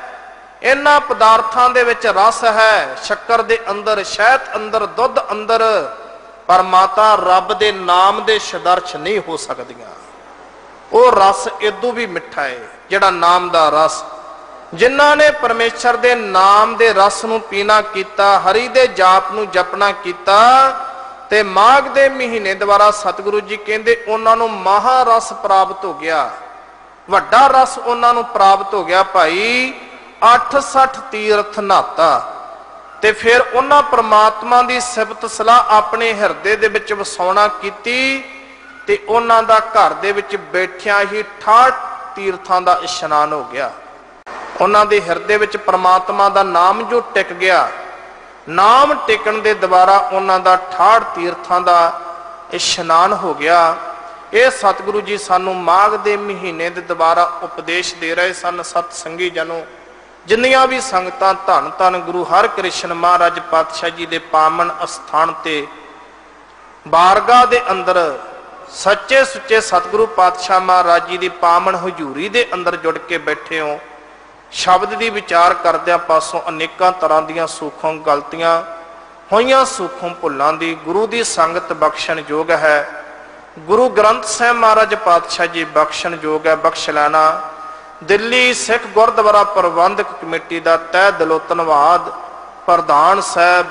ਇਹਨਾਂ ਪਦਾਰਥਾਂ ਦੇ ਵਿੱਚ ਰਸ ਹੈ, ਸ਼ੱਕਰ ਦੇ ਅੰਦਰ, ਸ਼ਹਿਦ ਅੰਦਰ, ਦੁੱਧ ਅੰਦਰ, ਪਰ ਮਾਤਾ ਰੱਬ ਦੇ ਨਾਮ ਦੇ ਸ਼ਦਰਸ਼ ਨਹੀਂ ਹੋ ਸਕਦੀਆਂ। ਉਹ ਰਸ ਇਦੋਂ ਵੀ ਮਿੱਠਾ ਹੈ ਜਿਹੜਾ ਨਾਮ ਦਾ ਰਸ। ਜਿਨ੍ਹਾਂ ਨੇ ਪਰਮੇਸ਼ਰ ਦੇ ਨਾਮ ਦੇ ਰਸ ਨੂੰ ਪੀਣਾ ਕੀਤਾ, ਹਰੀ ਦੇ ਜਾਪ ਨੂੰ ਜਪਣਾ ਕੀਤਾ, ਤੇ ਮਾਘ ਦੇ ਮਹੀਨੇ ਦੁਆਰਾ ਸਤਿਗੁਰੂ ਜੀ ਕਹਿੰਦੇ ਉਹਨਾਂ ਨੂੰ ਮਹਾਰਸ ਪ੍ਰਾਪਤ ਹੋ ਗਿਆ, ਵੱਡਾ ਰਸ ਉਹਨਾਂ ਨੂੰ ਪ੍ਰਾਪਤ ਹੋ ਗਿਆ ਭਾਈ। 68 ਤੀਰਥ ਨਾਤਾ ਤੇ ਫਿਰ ਉਹਨਾਂ ਪ੍ਰਮਾਤਮਾ ਦੀ ਸਿਫਤ ਸਲਾਹ ਆਪਣੇ ਹਿਰਦੇ ਦੇ ਵਿੱਚ ਵਸਾਉਣਾ ਕੀਤੀ ਤੇ ਉਹਨਾਂ ਦਾ ਘਰ ਦੇ ਵਿੱਚ ਬੈਠਿਆਂ ਹੀ 68 ਤੀਰਥਾਂ ਦਾ ਇਸ਼ਨਾਨ ਹੋ ਗਿਆ। ਉਹਨਾਂ ਦੇ ਹਿਰਦੇ ਵਿੱਚ ਪ੍ਰਮਾਤਮਾ ਦਾ ਨਾਮ ਜੋ ਟਿਕ ਗਿਆ, ਨਾਮ ਟਿਕਣ ਦੇ ਦੁਆਰਾ ਉਹਨਾਂ ਦਾ 68 ਤੀਰਥਾਂ ਦਾ ਇਸ਼ਨਾਨ ਹੋ ਗਿਆ। ਇਹ ਸਤਿਗੁਰੂ ਜੀ ਸਾਨੂੰ ਮਾਘ ਦੇ ਮਹੀਨੇ ਦੇ ਦੁਆਰਾ ਉਪਦੇਸ਼ ਦੇ ਰਹੇ ਸਨ। ਸਤ ਸੰਗੀ ਜਨੋ, ਜਿੰਨੀਆਂ ਵੀ ਸੰਗਤਾਂ ਧੰਨ ਧੰਨ ਗੁਰੂ ਹਰਿਕ੍ਰਿਸ਼ਨ ਮਹਾਰਾਜ ਪਾਤਸ਼ਾਹ ਜੀ ਦੇ ਪਾਵਨ ਅਸਥਾਨ ਤੇ ਬਾਰਗਾਹ ਦੇ ਅੰਦਰ ਸੱਚੇ ਸੁੱਚੇ ਸਤਿਗੁਰੂ ਪਾਤਸ਼ਾਹ ਮਹਾਰਾਜ ਜੀ ਦੀ ਪਾਵਨ ਹਜ਼ੂਰੀ ਦੇ ਅੰਦਰ ਜੁੜ ਕੇ ਬੈਠੇ ਹੋ, ਸ਼ਬਦ ਦੀ ਵਿਚਾਰ ਕਰਦਿਆਂ ਪਾਸੋਂ ਅਨੇਕਾਂ ਤਰ੍ਹਾਂ ਦੀਆਂ ਸੂਖਮ ਗਲਤੀਆਂ ਹੋਈਆਂ, ਸੂਖਮ ਭੁੱਲਾਂ ਦੀ ਗੁਰੂ ਦੀ ਸੰਗਤ ਬਖਸ਼ਣ ਯੋਗ ਹੈ। ਗੁਰੂ ਗ੍ਰੰਥ ਸਾਹਿਬ ਮਹਾਰਾਜ ਪਾਤਸ਼ਾਹ ਜੀ ਬਖਸ਼ਣ ਯੋਗ ਹੈ, ਬਖਸ਼ ਲੈਣਾ। ਦਿੱਲੀ ਸਿੱਖ ਗੁਰਦੁਆਰਾ ਪ੍ਰਬੰਧਕ ਕਮੇਟੀ ਦਾ ਤਹਿ ਦਿਲੋਂ ਧੰਨਵਾਦ। ਪ੍ਰਧਾਨ ਸਾਹਿਬ,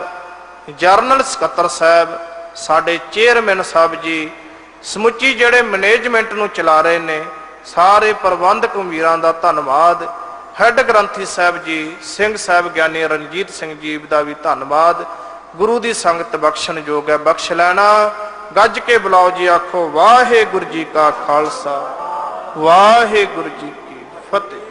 ਜਰਨਲ ਸਕੱਤਰ ਸਾਹਿਬ, ਸਾਡੇ ਚੇਅਰਮੈਨ ਸਾਹਿਬ ਜੀ, ਸਮੁੱਚੀ ਜਿਹੜੇ ਮੈਨੇਜਮੈਂਟ ਨੂੰ ਚਲਾ ਰਹੇ ਨੇ, ਸਾਰੇ ਪ੍ਰਬੰਧਕ ਵੀਰਾਂ ਦਾ ਧੰਨਵਾਦ। ਹੈੱਡ ਗ੍ਰੰਥੀ ਸਾਹਿਬ ਜੀ, ਸਿੰਘ ਸਾਹਿਬ ਗਿਆਨੀ ਰਣਜੀਤ ਸਿੰਘ ਜੀ ਦਾ ਵੀ ਧੰਨਵਾਦ। ਗੁਰੂ ਦੀ ਸੰਗਤ ਬਖਸ਼ਣ ਯੋਗ ਹੈ, ਬਖਸ਼ ਲੈਣਾ। ਗੱਜ ਕੇ ਬੁਲਾਓ ਜੀ, ਆਖੋ ਵਾਹਿਗੁਰੂ ਜੀ ਕਾ ਖਾਲਸਾ, ਵਾਹਿਗੁਰੂ ਜੀ ਕੀ ਫਤਿਹ।